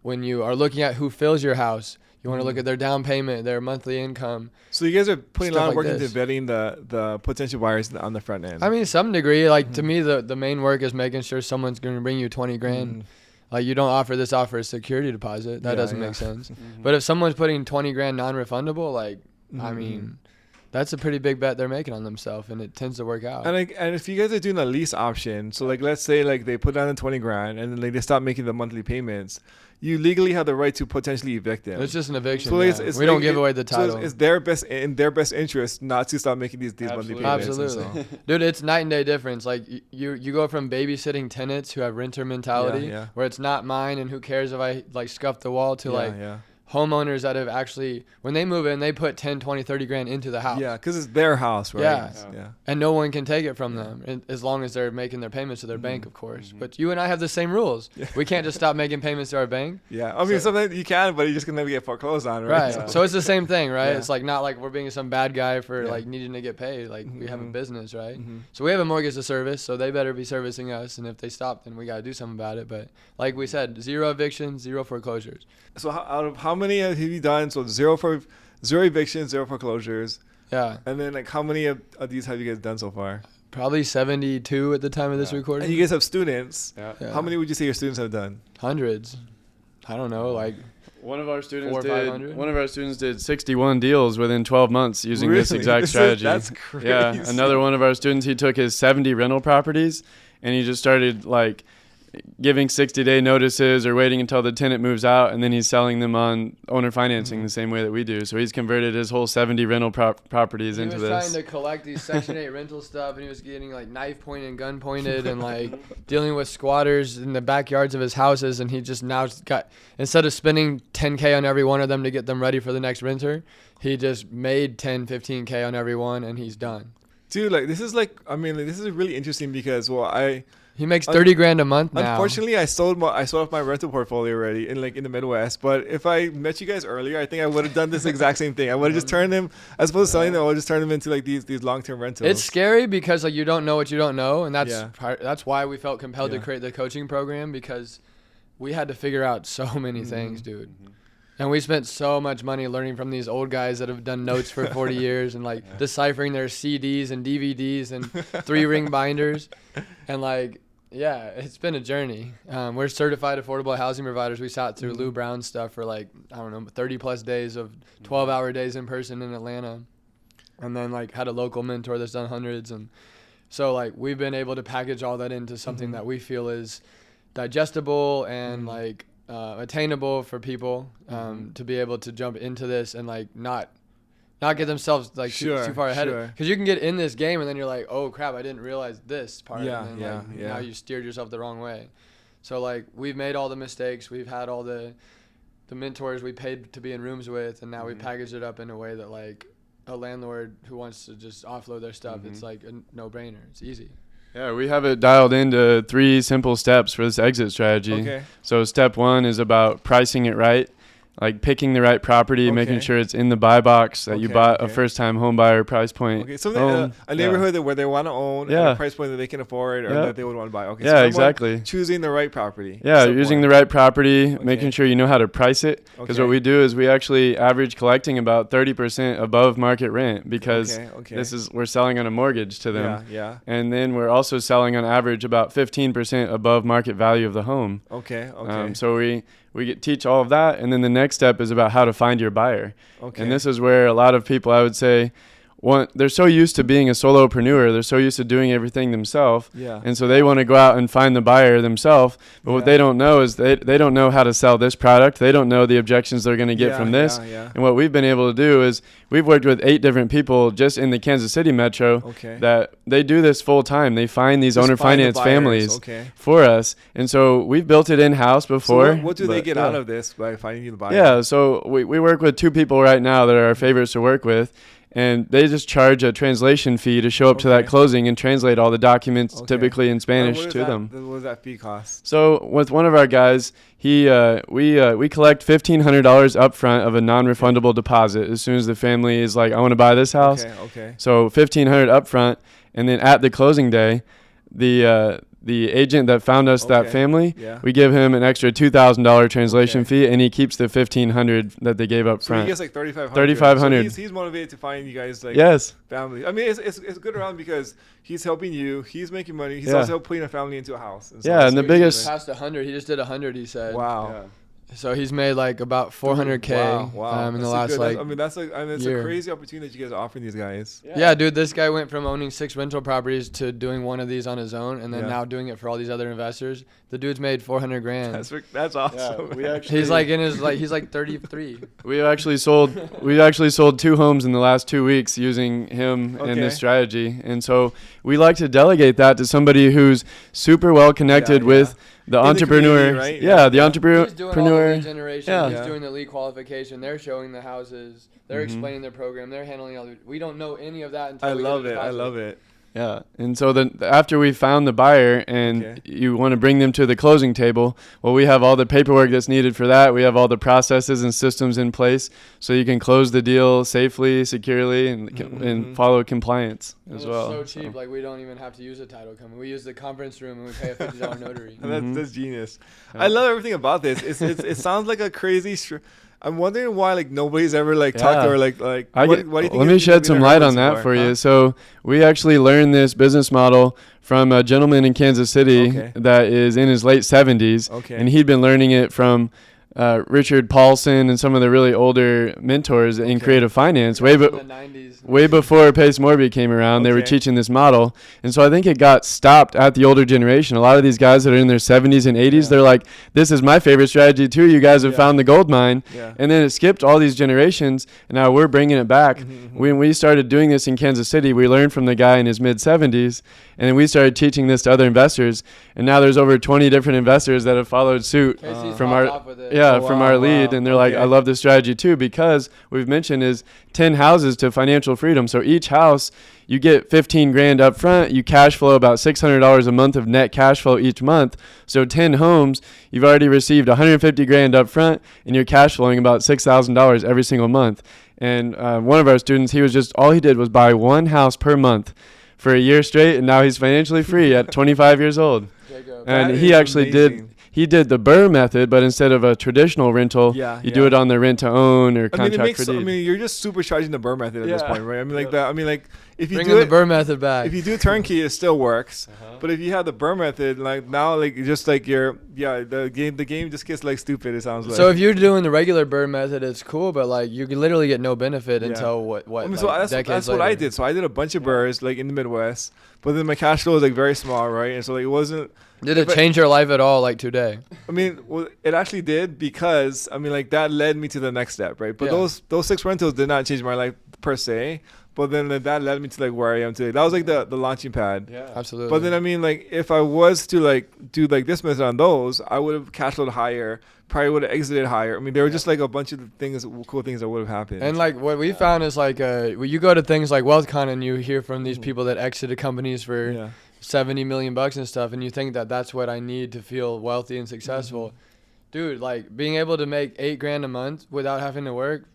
Speaker 1: When you are looking at who fills your house, you want to look at their down payment, their monthly income.
Speaker 2: So you guys are putting a lot of work into
Speaker 1: this.
Speaker 2: vetting the potential buyers on the front end.
Speaker 1: I mean, some degree. Like to me, the main work is making sure someone's going to bring you $20,000. Like you don't offer this offer a security deposit. That doesn't make sense. But if someone's putting $20,000 non-refundable, like I mean, that's a pretty big bet they're making on themselves, and it tends to work out.
Speaker 2: And if you guys are doing a lease option, so like let's say like they put down the $20,000 and then like they stop making the monthly payments, you legally have the right to potentially evict them.
Speaker 1: It's just an eviction.
Speaker 2: So
Speaker 1: we don't give away the title.
Speaker 2: So it's their best interest not to stop making these monthly payments.
Speaker 1: Absolutely, dude. It's night and day difference. Like you go from babysitting tenants who have renter mentality, where it's not mine and who cares if I like scuff the wall, to homeowners that have actually, when they move in, they put 10, 20, 30 grand into the house.
Speaker 2: Yeah, because it's their house, right?
Speaker 1: Yeah. And no one can take it from them, as long as they're making their payments to their bank, of course. But you and I have the same rules. We can't just stop making payments to our bank.
Speaker 2: Yeah, I mean, sometimes you can, but you're just going to get foreclosed on, right?
Speaker 1: Right. So it's the same thing, right? It's like not like we're being some bad guy for like needing to get paid. Like we have a business, right? So we have a mortgage to service, so they better be servicing us. And if they stop, then we got to do something about it. But like we said, 0 evictions, 0 foreclosures.
Speaker 2: So out of how many have you done? So 0 evictions, 0 foreclosures.
Speaker 1: Yeah.
Speaker 2: And then like how many of these have you guys done so far?
Speaker 1: Probably 72 at the time of this recording.
Speaker 2: And you guys have students.
Speaker 3: Yeah.
Speaker 2: How many would you say your students have done?
Speaker 1: Hundreds. I don't know, like
Speaker 3: one of our students
Speaker 1: 400 or 500.
Speaker 3: did 61 deals within 12 months using this exact strategy.
Speaker 2: That's crazy.
Speaker 3: Yeah. Another one of our students, he took his 70 rental properties and he just started like giving 60-day notices or waiting until the tenant moves out, and then he's selling them on owner financing the same way that we do. So he's converted his whole 70 rental properties into this.
Speaker 1: He was trying to collect these Section 8 rental stuff, and he was getting like knife pointed and gun pointed and like dealing with squatters in the backyards of his houses, and he just now got, instead of spending $10K on every one of them to get them ready for the next renter, he just made 10, 15K on every one, and he's done.
Speaker 2: Dude, like this is like, I mean, like, this is really interesting because,
Speaker 1: he makes 30 grand a month now.
Speaker 2: Unfortunately, I sold off my rental portfolio already in the Midwest. But if I met you guys earlier, I think I would have done this exact same thing. I would have just turned them, as opposed to selling them, I would just turn them into like these long-term rentals.
Speaker 1: It's scary because like you don't know what you don't know, and that's why we felt compelled to create the coaching program, because we had to figure out so many things, dude. And we spent so much money learning from these old guys that have done notes for 40 years and like deciphering their CDs and DVDs and 3-ring binders. And like, yeah, it's been a journey. We're certified affordable housing providers. We sat through Lou Brown stuff for like, I don't know, 30 plus days of 12-hour days in person in Atlanta. And then like had a local mentor that's done hundreds. And so like we've been able to package all that into something that we feel is digestible and like attainable for people to be able to jump into this and like not get themselves like too far ahead. Because you can get in this game and then you're like, oh crap, I didn't realize this part. And then, now you steered yourself the wrong way. So like we've made all the mistakes. We've had all the mentors we paid to be in rooms with, and now we packaged it up in a way that like a landlord who wants to just offload their stuff, it's like a no-brainer. It's easy.
Speaker 3: Yeah, we have it dialed into 3 simple steps for this exit strategy.
Speaker 2: Okay.
Speaker 3: So step 1 is about pricing it right. Like picking the right property, making sure it's in the buy box that you bought a first-time home buyer price point.
Speaker 2: Okay, so a neighborhood where they want to own at a price point that they can afford or that they would want to buy. Okay,
Speaker 3: yeah,
Speaker 2: so
Speaker 3: exactly.
Speaker 2: Choosing the right property.
Speaker 3: Yeah, using the right property, making sure you know how to price it. Because what we do is we actually average collecting about 30% above market rent because we're selling on a mortgage to them.
Speaker 2: Yeah.
Speaker 3: And then we're also selling on average about 15% above market value of the home.
Speaker 2: Okay.
Speaker 3: So we teach all of that, and then the next step is about how to find your buyer. Okay. And this is where a lot of people, I would say, they're so used to being a solopreneur, they're so used to doing everything themselves, and so they want to go out and find the buyer themselves. But what they don't know is they don't know how to sell this product. They don't know the objections they're going to get from this. And what we've been able to do is we've worked with 8 different people just in the Kansas City metro that they do this full time. They find these owner finance families for us, and so we've built it in house before.
Speaker 2: So what do they get out of this by finding you the buyer?
Speaker 3: Yeah, so we work with 2 people right now that are our favorites to work with. And they just charge a translation fee to show up to that closing and translate all the documents, typically in Spanish, to them.
Speaker 2: What does that fee cost?
Speaker 3: So with one of our guys, we collect $1,500 up front of a non-refundable deposit as soon as the family is like, I want to buy this house.
Speaker 2: Okay.
Speaker 3: So $1,500 up front, and then at the closing day, the agent that found us that family, we give him an extra $2,000 translation fee, and he keeps the $1,500 that they gave up front.
Speaker 2: So he gets like $3,500.
Speaker 3: $3,500.
Speaker 2: So he's motivated to find you guys like family. I mean, it's good around because he's helping you. He's making money. He's also putting a family into a house. And so
Speaker 3: and the biggest
Speaker 1: past 100. He just did 100. He said.
Speaker 2: Wow.
Speaker 1: Yeah. So he's made like about $400K in the last
Speaker 2: it's a crazy opportunity that you guys are offering these guys.
Speaker 1: Yeah, dude, this guy went from owning 6 rental properties to doing one of these on his own, and then now doing it for all these other investors. The dude's made $400,000.
Speaker 2: That's awesome.
Speaker 3: Yeah,
Speaker 1: he's like he's like 33.
Speaker 3: We actually sold 2 homes in the last 2 weeks using him and this strategy, and so we like to delegate that to somebody who's super well connected with the entrepreneur,
Speaker 2: right?
Speaker 3: The entrepreneur.
Speaker 1: He's doing all the lead generation. He's doing the lead qualification. They're showing the houses. They're explaining their program. They're handling all the. We don't know any of that until.
Speaker 2: I love it.
Speaker 3: Yeah, and so then after we found the buyer and you want to bring them to the closing table, well, we have all the paperwork that's needed for that. We have all the processes and systems in place so you can close the deal safely, securely, and follow compliance as well.
Speaker 1: It's so cheap, like we don't even have to use a title company. We use the conference room and we pay a $50 notary.
Speaker 2: That's genius. I love everything about this. It sounds like a crazy. I'm wondering why like nobody's ever like talked or like what do you think?
Speaker 3: Let me shed some light on that for you. So we actually learned this business model from a gentleman in Kansas City that is in his late 70s, and he'd been learning it from Richard Paulson and some of the really older mentors in creative finance way before Pace Morby came around. They were teaching this model, and so I think it got stopped at the older generation. A lot of these guys that are in their 70s and 80s, they're like, this is my favorite strategy too. You guys have found the gold mine. And then it skipped all these generations, and now we're bringing it back. When we started doing this in Kansas City, we learned from the guy in his mid 70s, and then we started teaching this to other investors, and now there's over 20 different investors that have followed suit from our lead, and they're like, I love this strategy too, because what we've mentioned is 10 houses to financial freedom. So each house, you get $15,000 up front, you cash flow about $600 a month of net cash flow each month. So 10 homes, you've already received $150,000 up front, and you're cash flowing about $6,000 every single month. And one of our students, all he did was buy 1 house per month for a year straight, and now he's financially free at 25 years old. And he actually did the BRRRR method, but instead of a traditional rental, you do it on the rent to own or contract for deed.
Speaker 2: You're just supercharging the BRRRR method at this point, right? If you
Speaker 1: bring
Speaker 2: do
Speaker 1: the BRRRR method back.
Speaker 2: If you do turnkey, it still works. But if you have the BRRRR method, like now, like just like the game just gets like stupid. It sounds like.
Speaker 1: So if you're doing the regular BRRRR method, it's cool, but like you can literally get no benefit until what?
Speaker 2: That's what I did. So I did a bunch of BRRRRs like in the Midwest, but then my cash flow was like very small, right? And so like it wasn't.
Speaker 1: Did it change your life at all, like today?
Speaker 2: I mean, well, it actually did, because I mean, like, that led me to the next step, right? But those 6 rentals did not change my life per se. But then that led me to like where I am today. That was like the launching pad.
Speaker 1: Yeah, absolutely.
Speaker 2: But then I mean, like, if I was to like do like this method on those, I would have cash flowed higher. Probably would have exited higher. I mean, there were just like a bunch of things, cool things that would have happened.
Speaker 1: And like what we found is like, when you go to things like WealthCon and you hear from these people that exited companies for 70 million bucks and stuff, and you think that that's what I need to feel wealthy and successful. Dude, like being able to make $8,000 a month without having to work.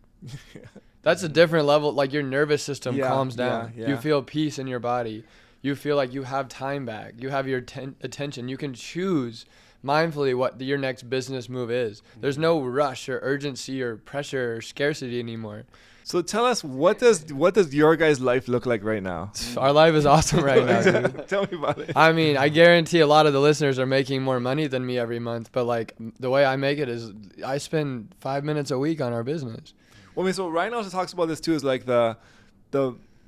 Speaker 1: That's a different level. Like your nervous system calms down. You feel peace in your body. You feel like you have time back. You have your attention. You can choose mindfully what your next business move is. There's no rush or urgency or pressure or scarcity anymore.
Speaker 2: So tell us, what does your guys' life look like right now?
Speaker 1: Our life is awesome right now, dude.
Speaker 2: Tell me about it.
Speaker 1: I mean, I guarantee a lot of the listeners are making more money than me every month. But like the way I make it is I spend 5 minutes a week on our business.
Speaker 2: Well, I mean, so Ryan also talks about this too, is like the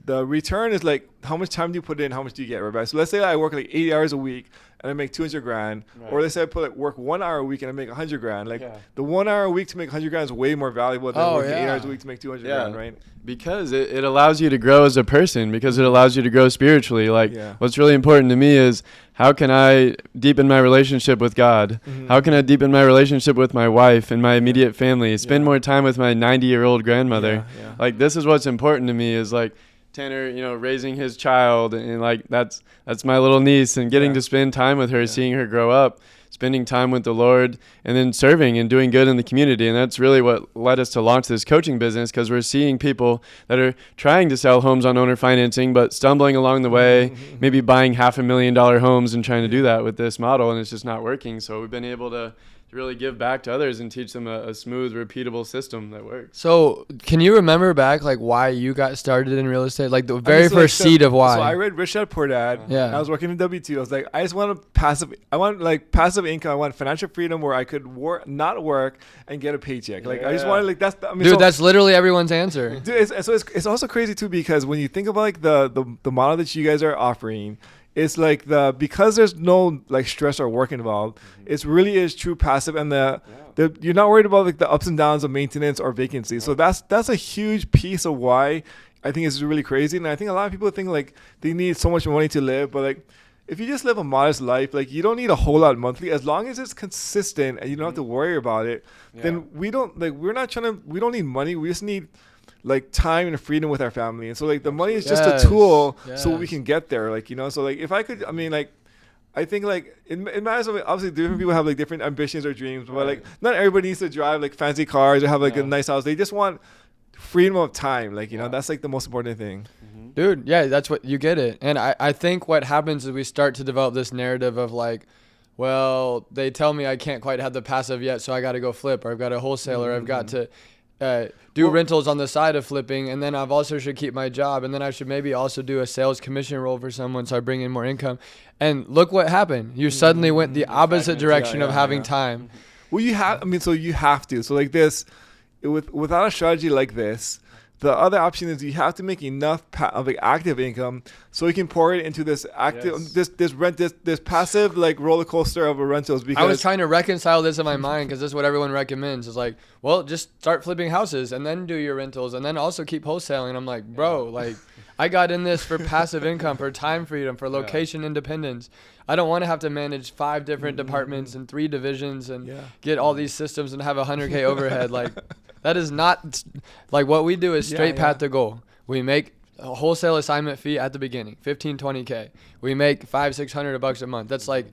Speaker 2: return is like how much time do you put in, how much do you get, right? So let's say I work like 80 hours a week and I make $200,000, right. Or let's say I work 1 hour a week and I make $100,000. Like the 1 hour a week to make $100,000 is way more valuable than working 8 hours a week to make $200,000, right?
Speaker 3: Because it allows you to grow as a person, because it allows you to grow spiritually. Like what's really important to me is, how can I deepen my relationship with God? How can I deepen my relationship with my wife and my immediate family? Spend more time with my 90-year-old grandmother. Like this is what's important to me, is like Tanner, raising his child, and like that's my little niece, and getting to spend time with her, seeing her grow up, spending time with the Lord, and then serving and doing good in the community. And that's really what led us to launch this coaching business, because we're seeing people that are trying to sell homes on owner financing, but stumbling along the way, maybe buying $500,000 homes and trying to do that with this model, and it's just not working. So we've been able to really give back to others and teach them a smooth, repeatable system that works.
Speaker 1: So can you remember back like why you got started in real estate? Like the very first seed of why?
Speaker 2: So I read Rich Dad Poor Dad. Yeah. I was working in W2. I was like, I just want passive income. I want financial freedom where I could not work and get a paycheck. Like I just wanted like
Speaker 1: that's literally everyone's answer.
Speaker 2: Dude, it's also crazy too, because when you think about like the model that you guys are offering, it's like because there's no like stress or work involved, it really is true passive, and you're not worried about like the ups and downs of maintenance or vacancy. So that's a huge piece of why I think it's really crazy. And I think a lot of people think like they need so much money to live, but like if you just live a modest life, like you don't need a whole lot monthly, as long as it's consistent and you don't have to worry about it. Then we don't need money. We just need like time and freedom with our family. And so like the money is just a tool so we can get there, like, so like if I could, I mean, like I think like it matters. Obviously different people have like different ambitions or dreams, but like not everybody needs to drive like fancy cars or have like a nice house. They just want freedom of time, like that's like the most important thing.
Speaker 1: Dude, that's what you get it. And I think what happens is we start to develop this narrative of like, well, they tell me I can't quite have the passive yet, so I got to go flip, or I've got a wholesaler, I've got to do rentals on the side of flipping, and then I've also should keep my job, and then I should maybe also do a sales commission role for someone so I bring in more income. And look what happened. You suddenly went the opposite direction of having time.
Speaker 2: Well, you have to. So like this, without a strategy like this, the other option is you have to make enough of like active income so you can pour it into this active, this passive like roller coaster of a rentals. Because
Speaker 1: I was trying to reconcile this in my mind, because this is what everyone recommends. It's like, well, just start flipping houses and then do your rentals and then also keep wholesaling. I'm like, bro, like I got in this for passive income, for time freedom, for location independence. I don't want to have to manage 5 different departments and 3 divisions and get all these systems and have $100K overhead. Like that is not like what we do is straight path to goal. We make a wholesale assignment fee at the beginning, 15, 20K. We make $500-600 a month. That's like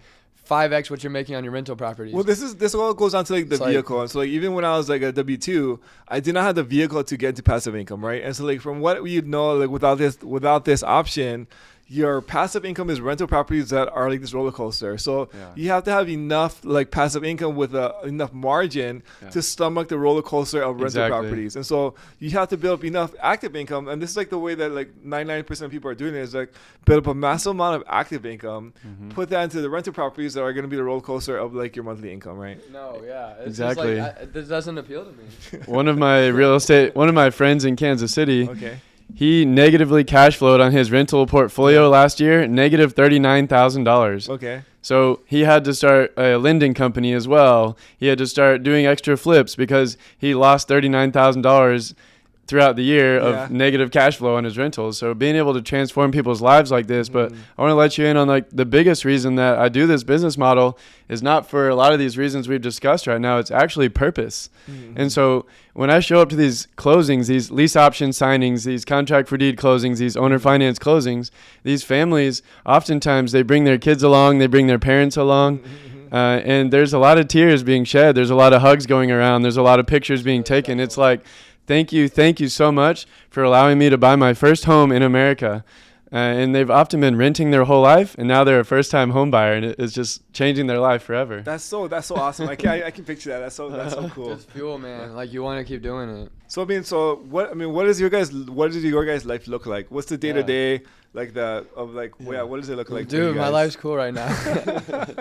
Speaker 1: 5x what you're making on your rental properties.
Speaker 2: Well, this all goes on to like the vehicle. And so like even when I was like a W2, I did not have the vehicle to get into passive income, right? And so like from what you know, like without this option, your passive income is rental properties that are like this roller coaster. So you have to have enough like passive income with enough margin to stomach the roller coaster of rental properties. And so you have to build up enough active income. And this is like the way that like 99% of people are doing it, is like build up a massive amount of active income, put that into the rental properties that are going to be the roller coaster of like your monthly income, right?
Speaker 1: No, it's exactly. Just like, this doesn't appeal to me.
Speaker 3: One of my friends in Kansas City, he negatively cash flowed on his rental portfolio last year, negative $39,000.
Speaker 2: Okay.
Speaker 3: So he had to start a lending company as well. He had to start doing extra flips because he lost $39,000 throughout the year of negative cash flow on his rentals. So being able to transform people's lives like this, but I want to let you in on like the biggest reason that I do this business model is not for a lot of these reasons we've discussed right now. It's actually purpose. And so when I show up to these closings, these lease option signings, these contract for deed closings, these owner finance closings, these families, oftentimes they bring their kids along, they bring their parents along. And there's a lot of tears being shed. There's a lot of hugs going around. There's a lot of pictures being taken. It's like, thank you so much for allowing me to buy my first home in America. And they've often been renting their whole life, and now they're a first-time home buyer, and it's just changing their life forever.
Speaker 2: That's so awesome. I can picture that. That's so cool.
Speaker 1: It's fuel, man. Like you want to keep doing it.
Speaker 2: So what does your guys' life look like? What's the day to day like what does it look like?
Speaker 1: Dude, my life's cool right now.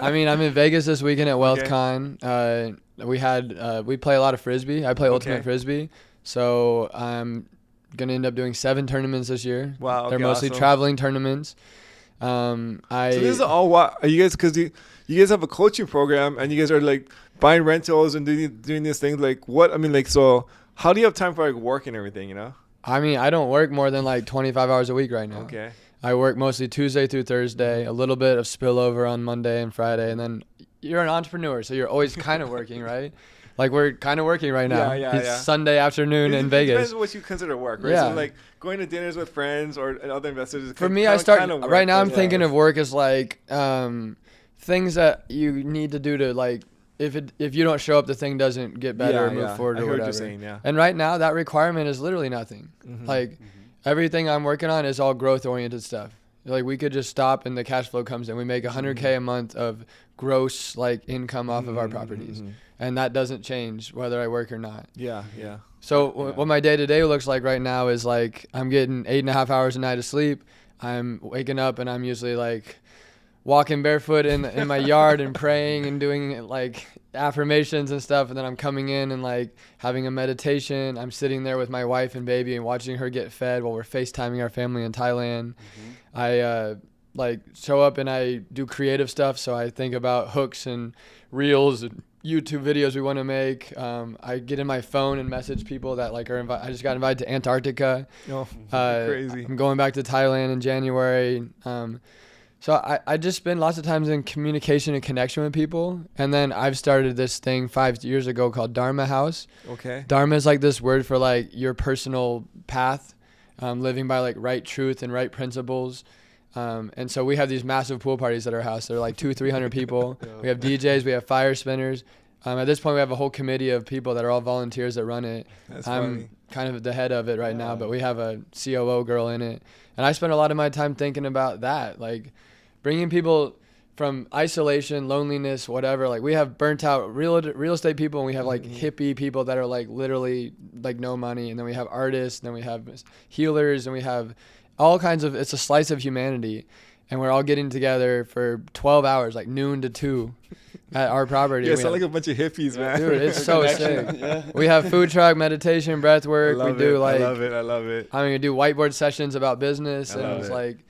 Speaker 1: I mean, I'm in Vegas this weekend at WealthCon. We play a lot of frisbee. I play ultimate frisbee. So I'm gonna end up doing 7 tournaments this year.
Speaker 2: Wow,
Speaker 1: they're mostly traveling tournaments.
Speaker 2: So this is all what are you guys? Because you guys have a coaching program and you guys are like buying rentals and doing these things. Like what? I mean, like so. How do you have time for like work and everything? You know.
Speaker 1: I mean, I don't work more than like 25 hours a week right now.
Speaker 2: Okay.
Speaker 1: I work mostly Tuesday through Thursday. A little bit of spillover on Monday and Friday, and then you're an entrepreneur, so you're always kind of working, right? Like we're kind of working right now. It's Sunday afternoon in Vegas. It
Speaker 2: depends on what you consider work, right? So like going to dinners with friends or other investors.
Speaker 1: For me, I'm thinking of work as like things that you need to do to like if you don't show up, the thing doesn't get better or move forward or whatever. What you're saying, And right now, that requirement is literally nothing. Like everything I'm working on is all growth oriented stuff. Like we could just stop and the cash flow comes in. We make $100K a month of gross like income off of our properties. And that doesn't change whether I work or not. So what my day to day looks like right now is like I'm getting 8.5 hours a night of sleep. I'm waking up and I'm usually like walking barefoot in my yard and praying and doing like affirmations and stuff. And then I'm coming in and like having a meditation. I'm sitting there with my wife and baby and watching her get fed while we're FaceTiming our family in Thailand. I like show up and I do creative stuff. So I think about hooks and reels and YouTube videos we want to make. I get in my phone and message people that like are I just got invited to Antarctica. Crazy. I'm going back to Thailand in January. So I just spend lots of times in communication and connection with people. And then I've started this thing 5 years ago called Dharma House. Dharma is like this word for like your personal path, living by like right truth and right principles. And so we have these massive pool parties at our house. They're like 200-300 people. We have DJs, we have fire spinners. At this point, we have a whole committee of people that are all volunteers that run it. I'm kind of the head of it right now, but we have a COO girl in it. And I spend a lot of my time thinking about that, like bringing people from isolation, loneliness, whatever. Like we have burnt out real estate people, and we have like hippie people that are like literally like no money. And then we have artists, and then we have healers, and we have all kinds of, it's a slice of humanity. And we're all getting together for 12 hours, like noon to 2 at our property.
Speaker 2: Yeah, sound like a bunch of hippies, man.
Speaker 1: Dude, it's so sick. We have food truck, meditation, breath work. We do like,
Speaker 2: I love it.
Speaker 1: I mean, we do whiteboard sessions about business. And it's like,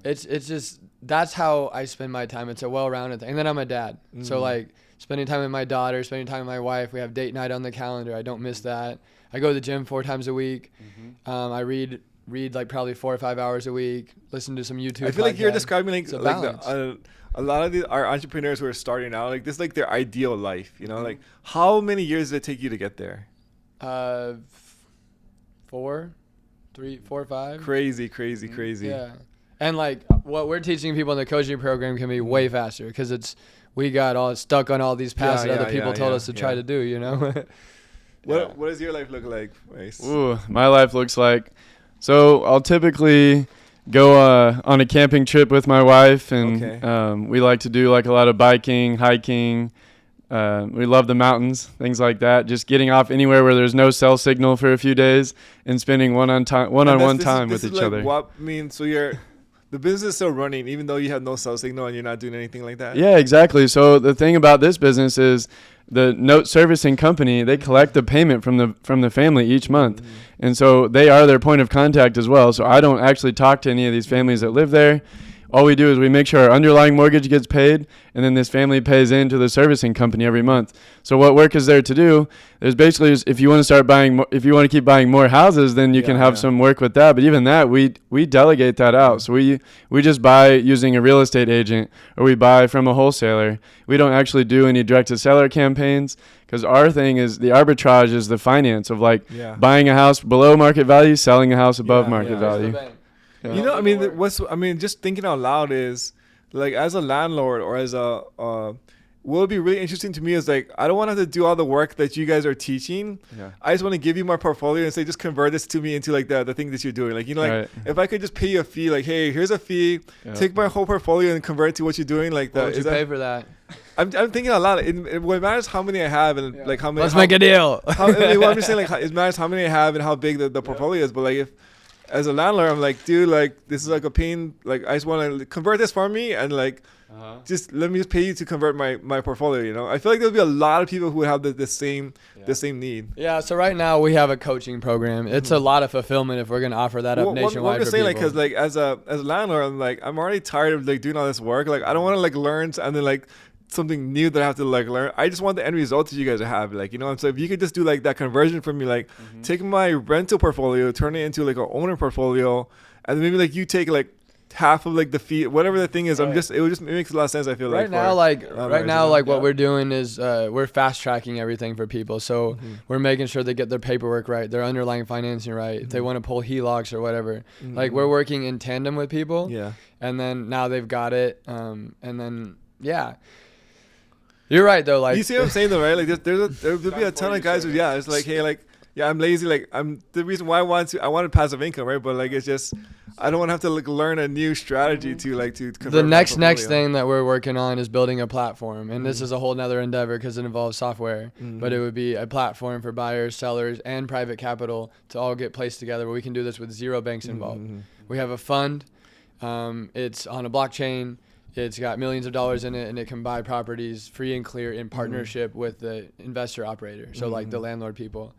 Speaker 1: it's just, that's how I spend my time. It's a well-rounded thing. And then I'm a dad. So like spending time with my daughter, spending time with my wife. We have date night on the calendar. I don't miss that. I go to the gym 4 times a week. I read like probably 4 or 5 hours a week, listen to some YouTube.
Speaker 2: I feel like you're describing like a lot of our entrepreneurs who are starting out, like this is like their ideal life, you know? Like how many years did it take you to get there?
Speaker 1: 4 or 5.
Speaker 2: Crazy.
Speaker 1: Yeah. And like what we're teaching people in the coaching program can be way faster because we got all stuck on all these paths that other people told us to try to do, you know?
Speaker 2: What does your life look like, Bryce?
Speaker 3: Ooh, my life looks like, so I'll typically go on a camping trip with my wife, and we like to do like a lot of biking, hiking. We love the mountains, things like that. Just getting off anywhere where there's no cell signal for a few days and spending one-on-one time with each other.
Speaker 2: So the business is still running even though you have no cell signal and you're not doing anything like that?
Speaker 3: Yeah, exactly. So the thing about this business is the note servicing company, they collect the payment from the family each month. And so they are their point of contact as well. So I don't actually talk to any of these families that live there. all we do is we make sure our underlying mortgage gets paid, and then this family pays into the servicing company every month. So what work is there to do? There's basically, if you want to start buying, if you want to keep buying more houses, then you can have some work with that. But even that, we delegate that out. So we just buy using a real estate agent, or we buy from a wholesaler. We don't actually do any direct-to-seller campaigns, because our thing is the arbitrage is the finance of buying a house below market value, selling a house above market value.
Speaker 2: Yeah. You know, I mean, just thinking out loud is, like, as a landlord or as a, what would be really interesting to me is, like, I don't want to have to do all the work that you guys are teaching. Yeah. I just want to give you my portfolio and say, just convert this to me into, like, the thing that you're doing. Like, you know, like, if I could just pay you a fee, like, hey, here's a fee, take my whole portfolio and convert it to what you're doing. Like,
Speaker 1: what would you pay for that?
Speaker 2: I'm thinking a lot. It matters how many I have and like how many.
Speaker 1: Let's make a deal.
Speaker 2: I'm just saying, like, it matters how many I have and how big the portfolio is. But like, if as a landlord, I'm like, dude, like, this is like a pain. Like, I just want to convert this for me and like, just let me just pay you to convert my portfolio. You know, I feel like there'll be a lot of people who would have the same need.
Speaker 1: Yeah. So right now we have a coaching program. It's a lot of fulfillment if we're gonna offer that up nationwide.
Speaker 2: What I'm just saying,
Speaker 1: people.
Speaker 2: Like, because like as a landlord, I'm already tired of like doing all this work. Like, I don't want to like learn and then like something new that I have to like learn. I just want the end result that you guys have. Like, you know, so if you could just do like that conversion for me, like take my rental portfolio, turn it into like an owner portfolio, and then maybe like you take like half of like the fee, whatever the thing is. It makes a lot of sense. I feel
Speaker 1: right now, what we're doing is we're fast tracking everything for people. So we're making sure they get their paperwork right, their underlying financing right. If they want to pull HELOCs or whatever, like we're working in tandem with people. Yeah. And then now they've got it. And then you're right though. Like,
Speaker 2: you see what I'm saying though, right? Like there'll be a ton of guys who it's like, hey, like, yeah, I'm lazy. Like, I'm the reason why I wanted passive income, right? But like, it's just I don't want to have to like learn a new strategy to convert
Speaker 1: the next thing that we're working on is building a platform, and this is a whole nother endeavor because it involves software. But it would be a platform for buyers, sellers, and private capital to all get placed together where we can do this with zero banks involved. We have a fund. It's on a blockchain. It's got millions of dollars in it, and it can buy properties free and clear in partnership with the investor operator. So like the landlord people.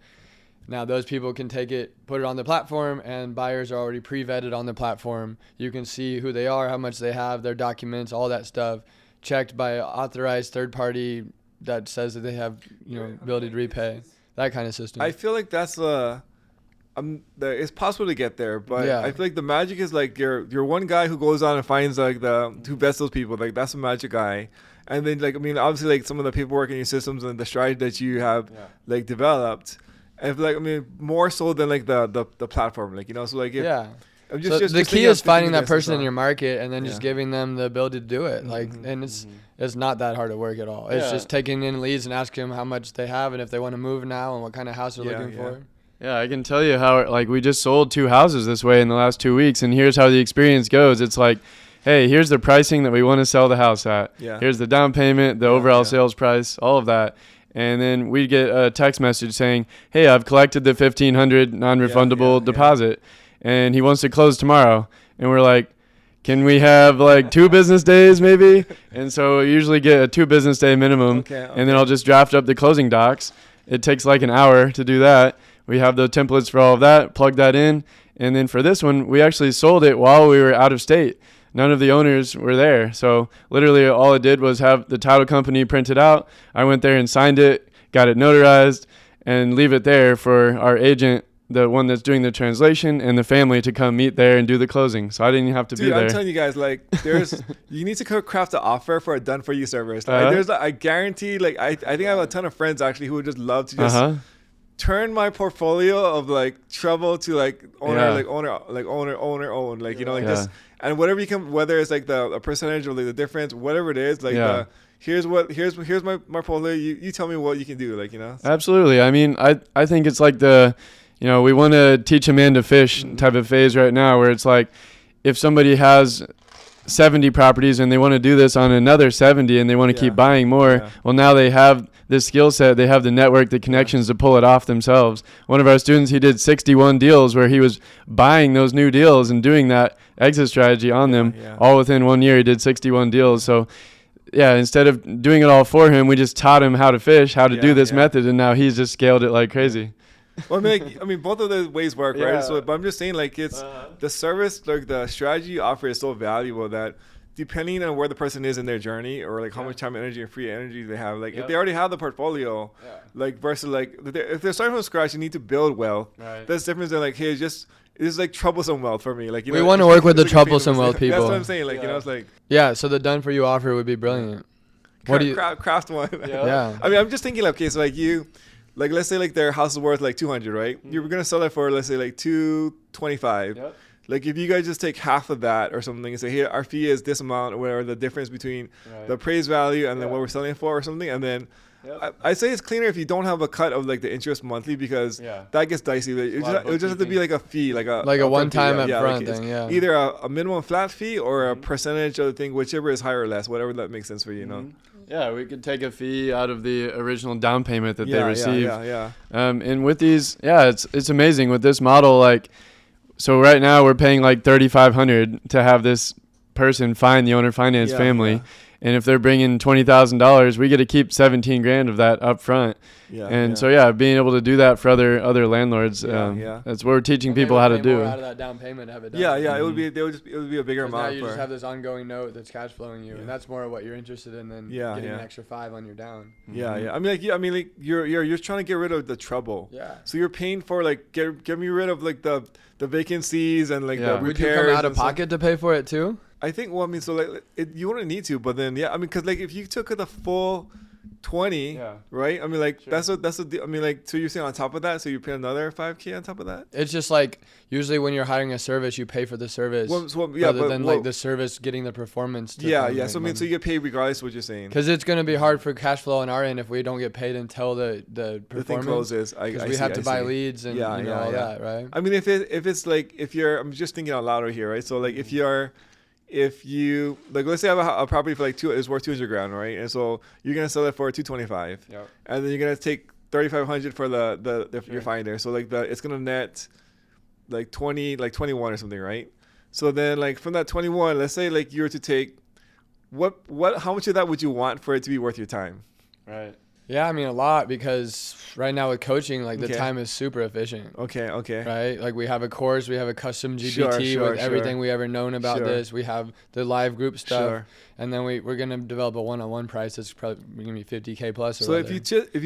Speaker 1: Now those people can take it, put it on the platform, and buyers are already pre-vetted on the platform. You can see who they are, how much they have, their documents, all that stuff, checked by an authorized third party that says that they have, ability to repay. That kind of system.
Speaker 2: I feel like that's it's possible to get there, but I feel like the magic is like you're one guy who goes on and finds like who vets those people. Like, that's the magic guy. And then like, I mean, obviously like some of the paperwork in your systems and the strategy that you have like developed. And like, I mean, more so than like the platform, like, you know, so like
Speaker 1: the key is finding that person in your market and then just giving them the ability to do it. Like, and it's not that hard to work at all. It's just taking in leads and asking them how much they have and if they want to move now and what kind of house they're looking for.
Speaker 3: Yeah, I can tell you how, like, we just sold 2 houses this way in the last 2 weeks, and here's how the experience goes. It's like, hey, here's the pricing that we want to sell the house at. Yeah. Here's the down payment, the overall sales price, all of that. And then we get a text message saying, hey, I've collected the $1,500 non-refundable deposit, and he wants to close tomorrow. And we're like, can we have like 2 business days maybe? And so we usually get a 2 business day minimum, and then I'll just draft up the closing docs. It takes like an hour to do that. We have the templates for all of that, plug that in. And then for this one, we actually sold it while we were out of state. None of the owners were there. So literally all it did was have the title company printed out. I went there and signed it, got it notarized, and leave it there for our agent, the one that's doing the translation, and the family to come meet there and do the closing. So I didn't even have to be there.
Speaker 2: I'm telling you guys, like, you need to craft an offer for a done-for-you service. Like, I guarantee, like, I think I have a ton of friends actually who would just love to just turn my portfolio of like trouble to like owner, like, you know, like just, and whatever you can, whether it's like a percentage or like the difference, whatever it is, like here's my portfolio. You tell me what you can do, like, you know.
Speaker 3: Absolutely. I mean, I think it's like we want to teach a man to fish type of phase right now, where it's like, if somebody has 70 properties and they want to do this on another 70 and they want to keep buying more, well, now they have this skill set, they have the network, the connections to pull it off themselves. One of our students, he did 61 deals where he was buying those new deals and doing that exit strategy on them. All within 1 year, he did 61 deals. So instead of doing it all for him, we just taught him how to fish, how to do this method, and now he's just scaled it like crazy.
Speaker 2: Well, I mean, both of the ways work, right?
Speaker 3: Yeah.
Speaker 2: So, but I'm just saying, like, it's the service, like the strategy you offer is so valuable that depending on where the person is in their journey or like how much time, energy, and free energy they have, like if they already have the portfolio, like versus like if they're starting from scratch, you need to build wealth.
Speaker 3: Right.
Speaker 2: That's different than like, hey, it's like troublesome wealth for me. Like
Speaker 1: we want to work with the troublesome wealth people.
Speaker 2: That's what I'm saying. Like you know, it's like
Speaker 1: so the done for you offer would be brilliant. What do you
Speaker 2: craft one?
Speaker 1: Yeah.
Speaker 2: I mean, I'm just thinking, okay, so like you. Like let's say like their house is worth like 200, right? You're gonna sell it for let's say like 225.
Speaker 3: Yep.
Speaker 2: Like if you guys just take half of that or something and say, here our fee is this amount, or whatever the difference between the appraised value and then what we're selling it for or something, and then I say it's cleaner if you don't have a cut of like the interest monthly because that gets dicey. It would just have to be like a fee, like a
Speaker 1: one-time up front
Speaker 2: like
Speaker 1: thing.
Speaker 2: Either a minimum flat fee or a percentage of the thing, whichever is higher or less, whatever that makes sense for you, you know.
Speaker 3: Yeah, we could take a fee out of the original down payment that they receive.
Speaker 2: Yeah.
Speaker 3: And with these, it's amazing with this model. Like, so right now we're paying like $3,500 to have this person find the owner finance family. Yeah. And if they're bringing $20,000, we get to keep $17,000 of that up front. So being able to do that for other landlords, that's what we're teaching people how to do.
Speaker 1: More out of that down payment to have it done.
Speaker 2: It would be a bigger amount.
Speaker 1: Now you just have this ongoing note that's cash flowing you, and that's more of what you're interested in than getting an extra $5 on your down.
Speaker 2: I mean, you're trying to get rid of the trouble. Yeah. So you're paying for like get me rid of like the vacancies and like the repairs.
Speaker 1: Would you come out of pocket to pay for it too?
Speaker 2: I think. Well, I mean, so like you wouldn't need to, but then I mean, because like if you took the full 20, right? I mean, like that's I mean, like so you're saying on top of that, so you pay another $5,000 on top of that.
Speaker 1: It's just like usually when you're hiring a service, you pay for the service rather than like the service getting the performance.
Speaker 2: So I mean, so you get paid regardless of what you're saying.
Speaker 1: Because it's gonna be hard for cash flow on our end if we don't get paid until the performance.
Speaker 2: The thing closes.
Speaker 1: Because we have to buy leads and all that, right?
Speaker 2: I mean, if it's like I'm just thinking out loud here, right? So like if you like, let's say I have a property for like it's worth $200,000, right? And so you're gonna sell it for $225, and then you're gonna take $3,500 for the your finder. So like it's gonna net like 21 or something, right? So then like from that 21, let's say like you were to take how much of that would you want for it to be worth your time?
Speaker 3: Right.
Speaker 1: Yeah, I mean a lot because right now with coaching, like the time is super efficient.
Speaker 2: Okay.
Speaker 1: Right? Like we have a course, we have a custom GPT with everything we ever known about this. We have the live group stuff, and then we're gonna develop a one-on-one price that's probably gonna be $50,000 plus.
Speaker 2: So if you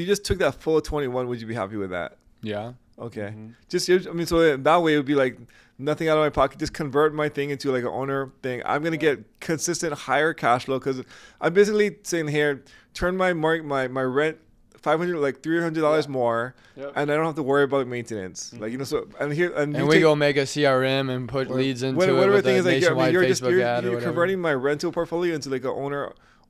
Speaker 2: just took that full 21, would you be happy with that?
Speaker 1: Yeah.
Speaker 2: Okay. I mean, so that way it would be like nothing out of my pocket. Just convert my thing into like an owner thing. I'm gonna get consistent higher cash flow because I'm basically saying here, turn my rent $500 like $300 more, and I don't have to worry about maintenance. Like so and
Speaker 1: we go make a CRM and put leads into it with a nationwide Facebook ad.
Speaker 2: You're converting my rental portfolio into like an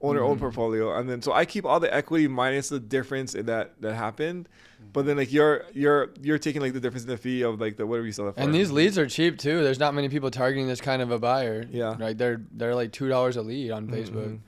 Speaker 2: owner-owned portfolio, and then so I keep all the equity minus the difference that happened. But then like you're taking like the difference in the fee of like the whatever you sell it for.
Speaker 1: And these leads are cheap too. There's not many people targeting this kind of a buyer.
Speaker 2: Yeah.
Speaker 1: Right. They're like $2 a lead on Facebook.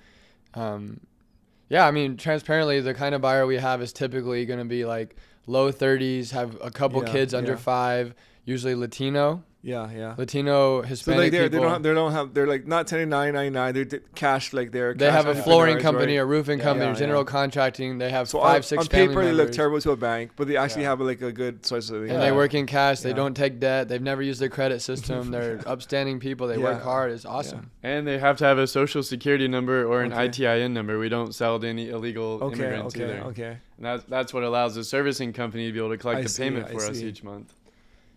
Speaker 1: I mean, transparently, the kind of buyer we have is typically going to be like low 30s, have a couple kids under 5, usually Latino.
Speaker 2: Yeah.
Speaker 1: Latino, Hispanic people.
Speaker 2: They're like not 1099, they're cash, like
Speaker 1: they have a flooring company, a roofing company, general contracting. They have 5-6
Speaker 2: family
Speaker 1: members.
Speaker 2: On paper, they look terrible to a bank, but they actually have like a good source of income.
Speaker 1: And they work in cash. They don't take debt. They've never used their credit system. They're upstanding people. They work hard. It's awesome.
Speaker 3: And they have to have a social security number or an ITIN number. We don't sell to any illegal immigrants either.
Speaker 2: Okay.
Speaker 3: And that's what allows the servicing company to be able to collect the payment for us each month.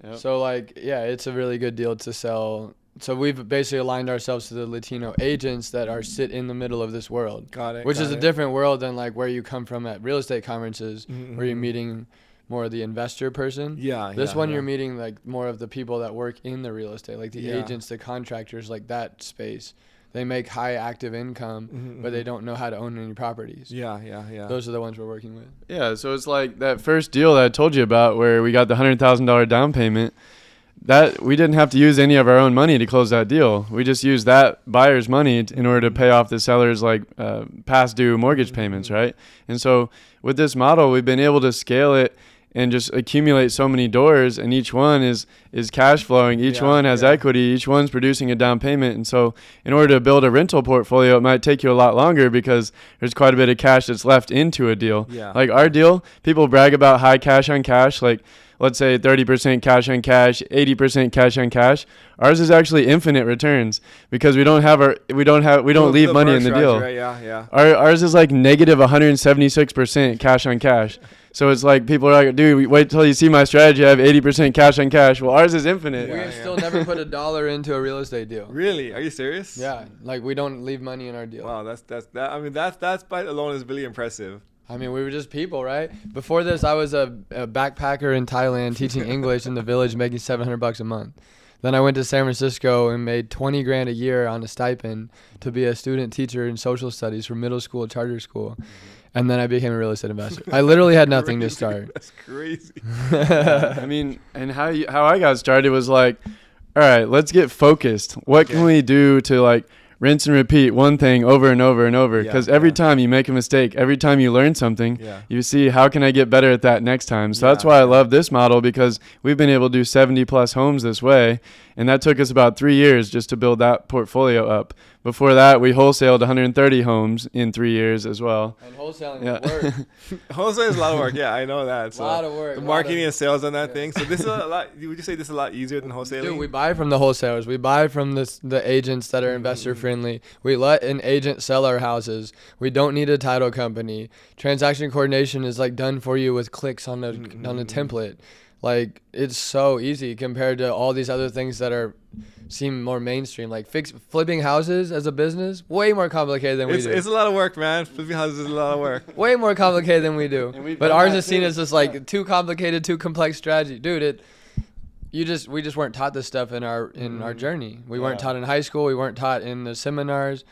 Speaker 3: Yep.
Speaker 1: So it's a really good deal to sell. So we've basically aligned ourselves to the Latino agents that sit in the middle of this world.
Speaker 2: Got it.
Speaker 1: Which is a different world than like where you come from at real estate conferences, where you're meeting more of the investor person. This one you're meeting like more of the people that work in the real estate, like the agents, the contractors, like that space. They make high active income, but they don't know how to own any properties.
Speaker 2: Yeah.
Speaker 1: Those are the ones we're working with.
Speaker 3: Yeah, so it's like that first deal that I told you about where we got the $100,000 down payment. That we didn't have to use any of our own money to close that deal. We just used that buyer's money in order to pay off the seller's past due mortgage payments, right? And so with this model, we've been able to scale it and just accumulate so many doors, and each one is cash flowing. Each one has equity. Each one's producing a down payment. And so in order to build a rental portfolio, it might take you a lot longer because there's quite a bit of cash that's left into a deal. Like our deal, people brag about high cash on cash. Like let's say 30% cash on cash, 80% cash on cash. Ours is actually infinite returns because we don't leave money in the deal.
Speaker 2: Right? Yeah.
Speaker 3: Ours is like negative 176% cash on cash. So it's like people are like, dude, wait till you see my strategy. I have 80% cash on cash. Well, ours is infinite.
Speaker 1: We still never put $1 into a real estate deal.
Speaker 2: Really? Are you serious?
Speaker 1: Yeah, like we don't leave money in our deal.
Speaker 2: Wow, that's by alone is really impressive.
Speaker 1: I mean, we were just people, right? Before this, I was a backpacker in Thailand teaching English in the village, making $700 a month. Then I went to San Francisco and made $20,000 a year on a stipend to be a student teacher in social studies for middle school charter school. And then I became a real estate investor. I literally had nothing to start.
Speaker 2: That's crazy.
Speaker 3: I mean, and how I got started was like, all right, let's get focused. What can we do to like rinse and repeat one thing over and over and over? Because every time you make a mistake, every time you learn something, you see how can I get better at that next time. So that's why I love this model, because we've been able to do 70 plus homes this way. And that took us about 3 years just to build that portfolio up. Before that, we wholesaled 130 homes in 3 years as well.
Speaker 1: And wholesaling is work.
Speaker 2: Wholesaling is a lot of work. Yeah, I know that.
Speaker 1: A lot of work.
Speaker 2: The marketing and sales on that thing. So this is a lot. Would you say this is a lot easier than wholesaling?
Speaker 1: Dude, we buy from the wholesalers. We buy from the agents that are investor friendly. We let an agent sell our houses. We don't need a title company. Transaction coordination is like done for you with clicks on the template. Like, it's so easy compared to all these other things that seem more mainstream. Like flipping houses as a business, way more complicated than we do.
Speaker 2: It's a lot of work, man. Flipping houses is a lot of work.
Speaker 1: Way more complicated than we do. But ours is seen as this like too complicated, too complex strategy. Dude, we just weren't taught this stuff in our journey. We weren't taught in high school. We weren't taught in the seminars.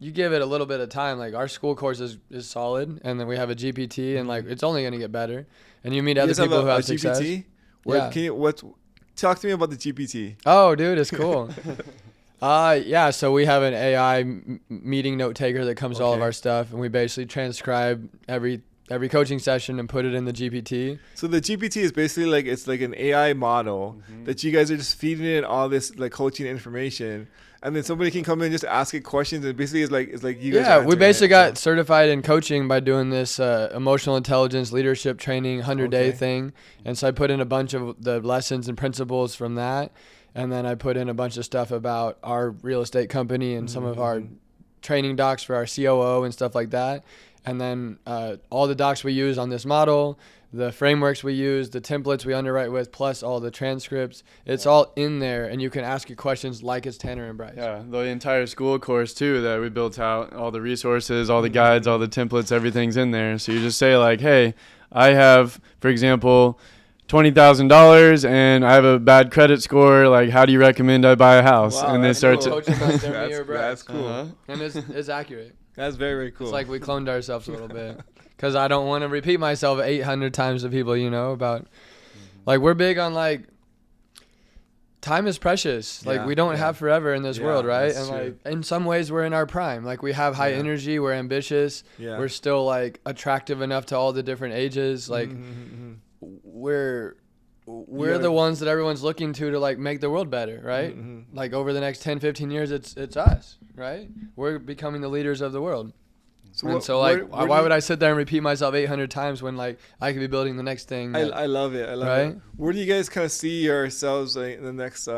Speaker 1: You give it a little bit of time. Like, our school course is solid, and then we have a GPT, and like it's only gonna get better. And you meet other people who have success.
Speaker 2: GPT? Talk to me about the GPT.
Speaker 1: Oh, dude, it's cool. So we have an AI meeting note taker that comes to all of our stuff, and we basically transcribe every coaching session and put it in the GPT.
Speaker 2: So the GPT is basically like, it's like an AI model that you guys are just feeding it all this like coaching information, and then somebody can come in and just ask it questions, and basically it's like you guys.
Speaker 1: Yeah, we basically got certified in coaching by doing this emotional intelligence leadership training 100-day thing, and so I put in a bunch of the lessons and principles from that, and then I put in a bunch of stuff about our real estate company and some of our training docs for our COO and stuff like that. And then all the docs we use on this model, the frameworks we use, the templates we underwrite with, plus all the transcripts, it's all in there, and you can ask your questions like it's Tanur and Bryce.
Speaker 3: Yeah, the entire school course too that we built out, all the resources, all the guides, all the templates, everything's in there. So you just say like, hey, I have, for example, $20,000 and I have a bad credit score. Like, how do you recommend I buy a house?
Speaker 2: Wow,
Speaker 3: and they start to.
Speaker 2: That's cool.
Speaker 1: And it's accurate.
Speaker 2: That's very, very cool.
Speaker 1: It's like we cloned ourselves a little bit, because I don't want to repeat myself 800 times to people, about, like, we're big on, like, time is precious. Like, we don't have forever in this world, right? And true. Like, in some ways we're in our prime. Like, we have high energy, we're ambitious, we're still, like, attractive enough to all the different ages. Like, we're the ones that everyone's looking to like make the world better, right? Like, over the next 10, 15 years, it's us, right? We're becoming the leaders of the world. So why would I sit there and repeat myself 800 times when like I could be building the next thing?
Speaker 2: I love it. I love it. Where do you guys kind of see yourselves in the next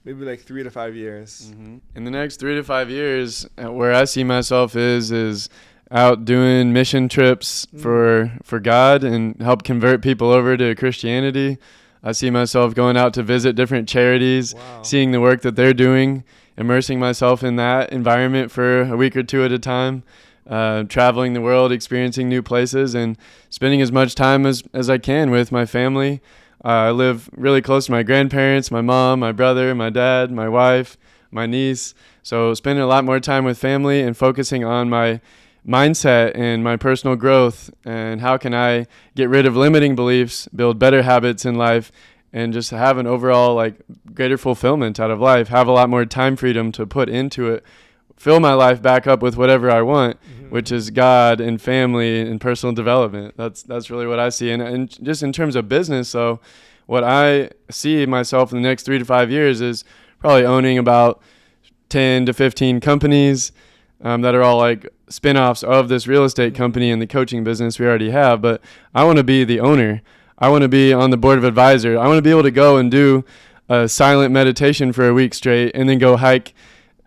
Speaker 2: maybe like 3 to 5 years?
Speaker 3: In the next 3 to 5 years, where I see myself is out doing mission trips for God and help convert people over to Christianity. I see myself going out to visit different charities, seeing the work that they're doing, immersing myself in that environment for a week or two at a time, traveling the world, experiencing new places, and spending as much time as I can with my family. I live really close to my grandparents, my mom, my brother, my dad, my wife, my niece. So spending a lot more time with family and focusing on my mindset and my personal growth, and how can I get rid of limiting beliefs, build better habits in life, and just have an overall like greater fulfillment out of life, have a lot more time freedom to put into it, fill my life back up with whatever I want, which is God and family and personal development. That's really what I see. And just in terms of business, so what I see myself in the next 3 to 5 years is probably owning about 10 to 15 companies that are all like spin-offs of this real estate company and the coaching business we already have. But I want to be the owner. I want to be on the board of advisors. I want to be able to go and do a silent meditation for a week straight and then go hike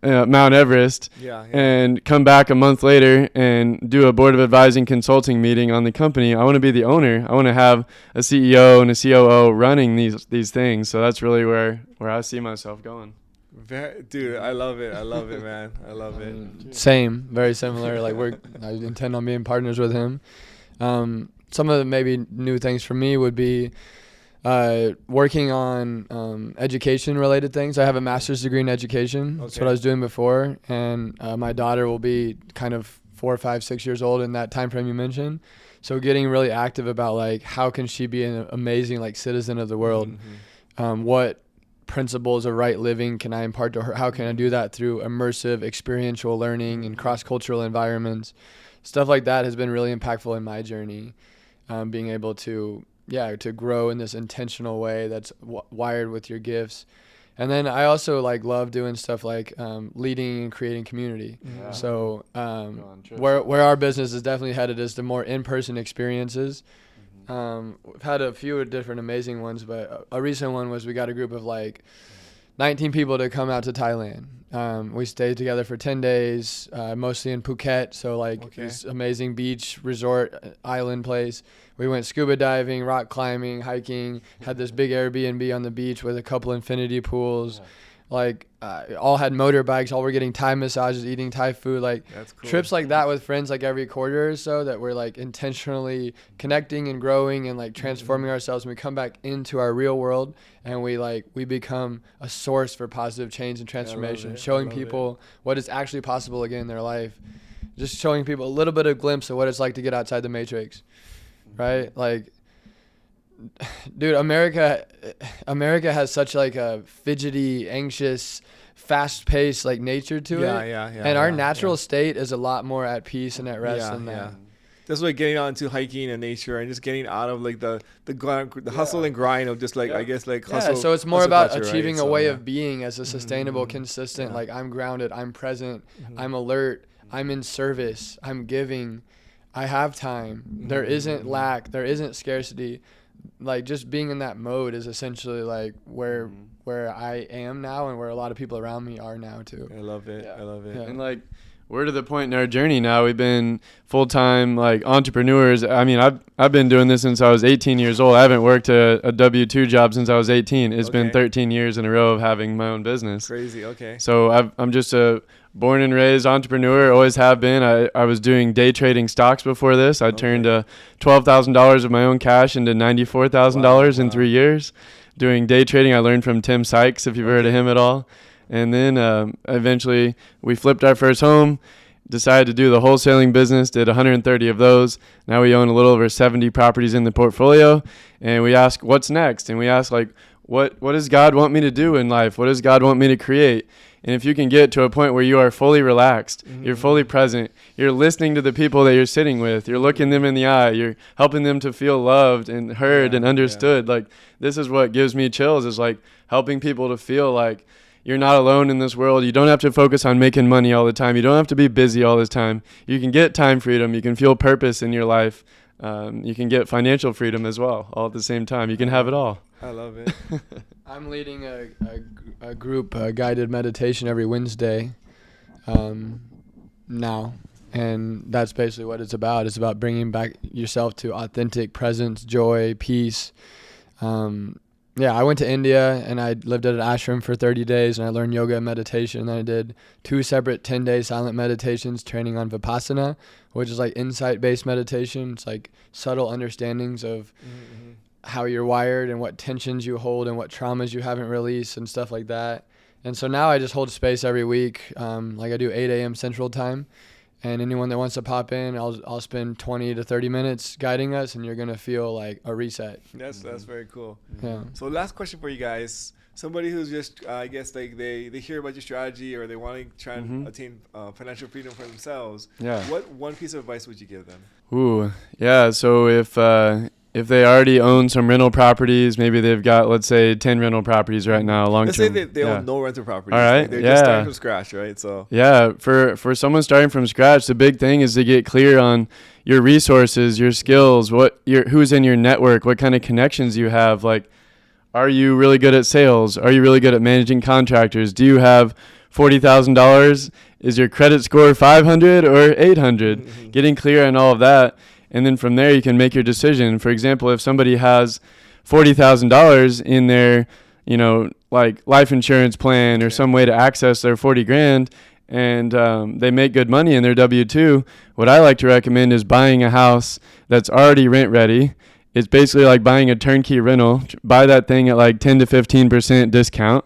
Speaker 3: Mount Everest and come back a month later and do a board of advising consulting meeting on the company. I want to be the owner. I want to have a CEO and a COO running these things. So that's really where I see myself going.
Speaker 2: Dude, I love it, man. I love it.
Speaker 1: Same, very similar. Like I intend on being partners with him. Some of the maybe new things for me would be working on education related things. I have a master's degree in education. That's what I was doing before, and my daughter will be kind of 4, 5, 6 years old in that time frame you mentioned. So getting really active about like how can she be an amazing like citizen of the world. What principles of right living can I impart to her? How can I do that through immersive experiential learning and cross-cultural environments? Stuff like that has been really impactful in my journey, being able to grow in this intentional way that's wired with your gifts. And then I also like love doing stuff like leading and creating community. So where our business is definitely headed is the more in-person experiences. We've had a few different amazing ones, but a recent one was we got a group of like 19 people to come out to Thailand. We stayed together for 10 days, mostly in Phuket. So like this amazing beach resort island place. We went scuba diving, rock climbing, hiking, had this big Airbnb on the beach with a couple infinity pools. Like all had motorbikes, all were getting Thai massages, eating Thai food. Like trips like that with friends like every quarter or so that we're like intentionally connecting and growing and like transforming ourselves. And we come back into our real world and we become a source for positive change and transformation, showing people what is actually possible again in their life. Just showing people a little bit of glimpse of what it's like to get outside the matrix, right? Like, dude, America has such like a fidgety, anxious, fast-paced like nature to it. And our natural state is a lot more at peace and at rest than that.
Speaker 2: That's why getting out into hiking and nature and just getting out of like the hustle and grind of just like I guess like hustle.
Speaker 1: So it's more about achieving a way of being as a sustainable, consistent. Like I'm grounded, I'm present, I'm alert, I'm in service, I'm giving, I have time. There isn't lack, there isn't scarcity. Like just being in that mode is essentially like where I am now and where a lot of people around me are now too.
Speaker 2: I love it. I love it.
Speaker 3: And like we're to the point in our journey now. We've been full-time like entrepreneurs. I mean, I've been doing this since I was 18 years old. I haven't worked a W-2 job since I was 18. It's been 13 years in a row of having my own business.
Speaker 2: Crazy. Okay.
Speaker 3: So I'm just a born and raised entrepreneur, always have been. I was doing day trading stocks before this. I turned $12,000 of my own cash into $94,000 in 3 years. Doing day trading, I learned from Tim Sykes, if you've heard of him at all. And then eventually we flipped our first home, decided to do the wholesaling business, did 130 of those. Now we own a little over 70 properties in the portfolio. And we ask, what's next? And we ask, like, what does God want me to do in life? What does God want me to create? And if you can get to a point where you are fully relaxed, you're fully present, you're listening to the people that you're sitting with, you're looking them in the eye, you're helping them to feel loved and heard and understood. Like, this is what gives me chills, is like helping people to feel like you're not alone in this world. You don't have to focus on making money all the time. You don't have to be busy all the time. You can get time freedom. You can feel purpose in your life. You can get financial freedom as well, all at the same time. You can have it all.
Speaker 2: I love it.
Speaker 1: I'm leading a group guided meditation every Wednesday now, and that's basically what it's about. It's about bringing back yourself to authentic presence, joy, peace. I went to India and I lived at an ashram for 30 days and I learned yoga and meditation. And I did 2 separate 10-day silent meditations training on Vipassana, which is like insight-based meditation. It's like subtle understandings of how you're wired and what tensions you hold and what traumas you haven't released and stuff like that. And so now I just hold space every week. Like I do 8 a.m. Central Time. And anyone that wants to pop in, I'll spend 20 to 30 minutes guiding us, and you're going to feel like a reset.
Speaker 2: That's very cool.
Speaker 1: Yeah.
Speaker 2: So last question for you guys. Somebody who's just, I guess, like they hear about your strategy or they want to try and attain financial freedom for themselves.
Speaker 3: Yeah.
Speaker 2: What one piece of advice would you give them?
Speaker 3: So if they already own some rental properties, maybe they've got, let's say, 10 rental properties right now, long
Speaker 2: Let's
Speaker 3: term.
Speaker 2: say they own no rental properties.
Speaker 3: All right.
Speaker 2: They're just starting from scratch, right? So
Speaker 3: yeah, for someone starting from scratch, the big thing is to get clear on your resources, your skills, who's in your network, what kind of connections you have. Like, are you really good at sales? Are you really good at managing contractors? Do you have $40,000? Is your credit score 500 or 800?
Speaker 2: Mm-hmm.
Speaker 3: Getting clear on all of that. And then from there, you can make your decision. For example, if somebody has $40,000 in their, like life insurance plan or some way to access their 40 grand, and they make good money in their W-2, what I like to recommend is buying a house that's already rent ready. It's basically like buying a turnkey rental. Buy that thing at like 10 to 15% discount.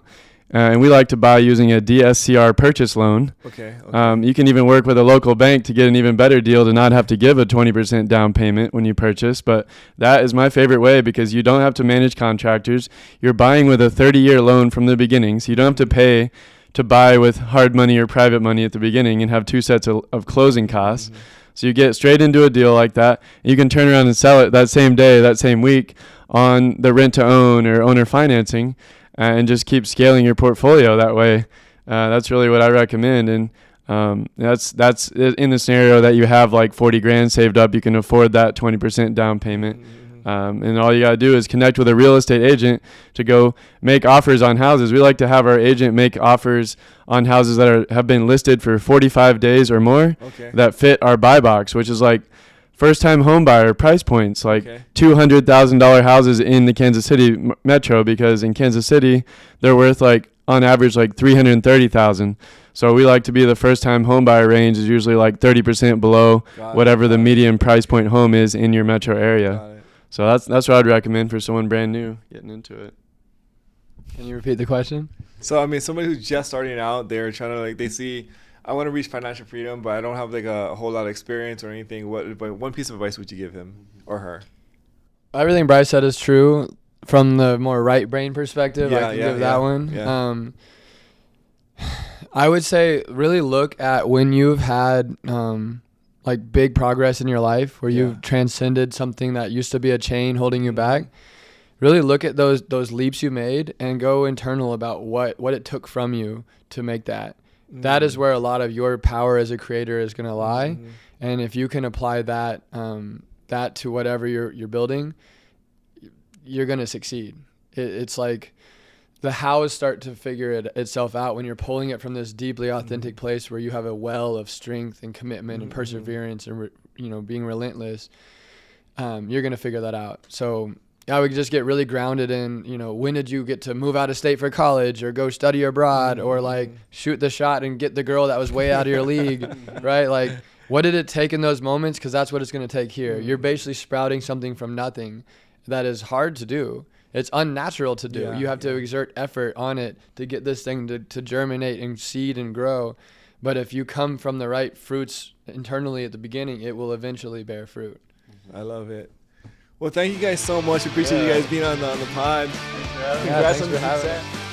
Speaker 3: And we like to buy using a DSCR purchase loan.
Speaker 2: Okay.
Speaker 3: You can even work with a local bank to get an even better deal to not have to give a 20% down payment when you purchase. But that is my favorite way because you don't have to manage contractors. You're buying with a 30-year loan from the beginning, so you don't have to pay to buy with hard money or private money at the beginning and have two sets of closing costs. Mm-hmm. So you get straight into a deal like that. You can turn around and sell it that same day, that same week on the rent-to-own or owner financing. And just keep scaling your portfolio that way. That's really what I recommend. And that's in the scenario that you have like 40 grand saved up, you can afford that 20% down payment. And all you got to do is connect with a real estate agent to go make offers on houses. We like to have our agent make offers on houses that have been listed for 45 days or more that fit our buy box, which is like first-time home buyer price points, like $200,000 houses in the Kansas City metro, because in Kansas City they're worth like on average like $330,000. So we like to be the first-time home buyer range is usually like 30% below whatever the median price point home is in your metro area. So that's what I'd recommend for someone brand new getting into it.
Speaker 1: Can you repeat the question?
Speaker 2: So I mean, somebody who's just starting out, they're trying to they see, I want to reach financial freedom, but I don't have like a whole lot of experience or anything. But one piece of advice would you give him or her?
Speaker 1: Everything Bryce said is true. From the more right brain perspective, I can give that one.
Speaker 2: Yeah.
Speaker 1: I would say really look at when you've had like big progress in your life where you've transcended something that used to be a chain holding you back. Really look at those leaps you made and go internal about what it took from you to make that. That is where a lot of your power as a creator is going to lie. And if you can apply that to whatever you're building, you're going to succeed. It's like the hows start to figure itself out when you're pulling it from this deeply authentic place where you have a well of strength and commitment and perseverance and being relentless. You're going to figure that out. So I would just get really grounded in, when did you get to move out of state for college or go study abroad or like shoot the shot and get the girl that was way out of your league, right? Like, what did it take in those moments? Because that's what it's going to take here. You're basically sprouting something from nothing that is hard to do. It's unnatural to do. You have to exert effort on it to get this thing to germinate and seed and grow. But if you come from the right fruits internally at the beginning, it will eventually bear fruit.
Speaker 2: I love it. Well, thank you guys so much. Appreciate you guys being on the pod. Congrats on the success.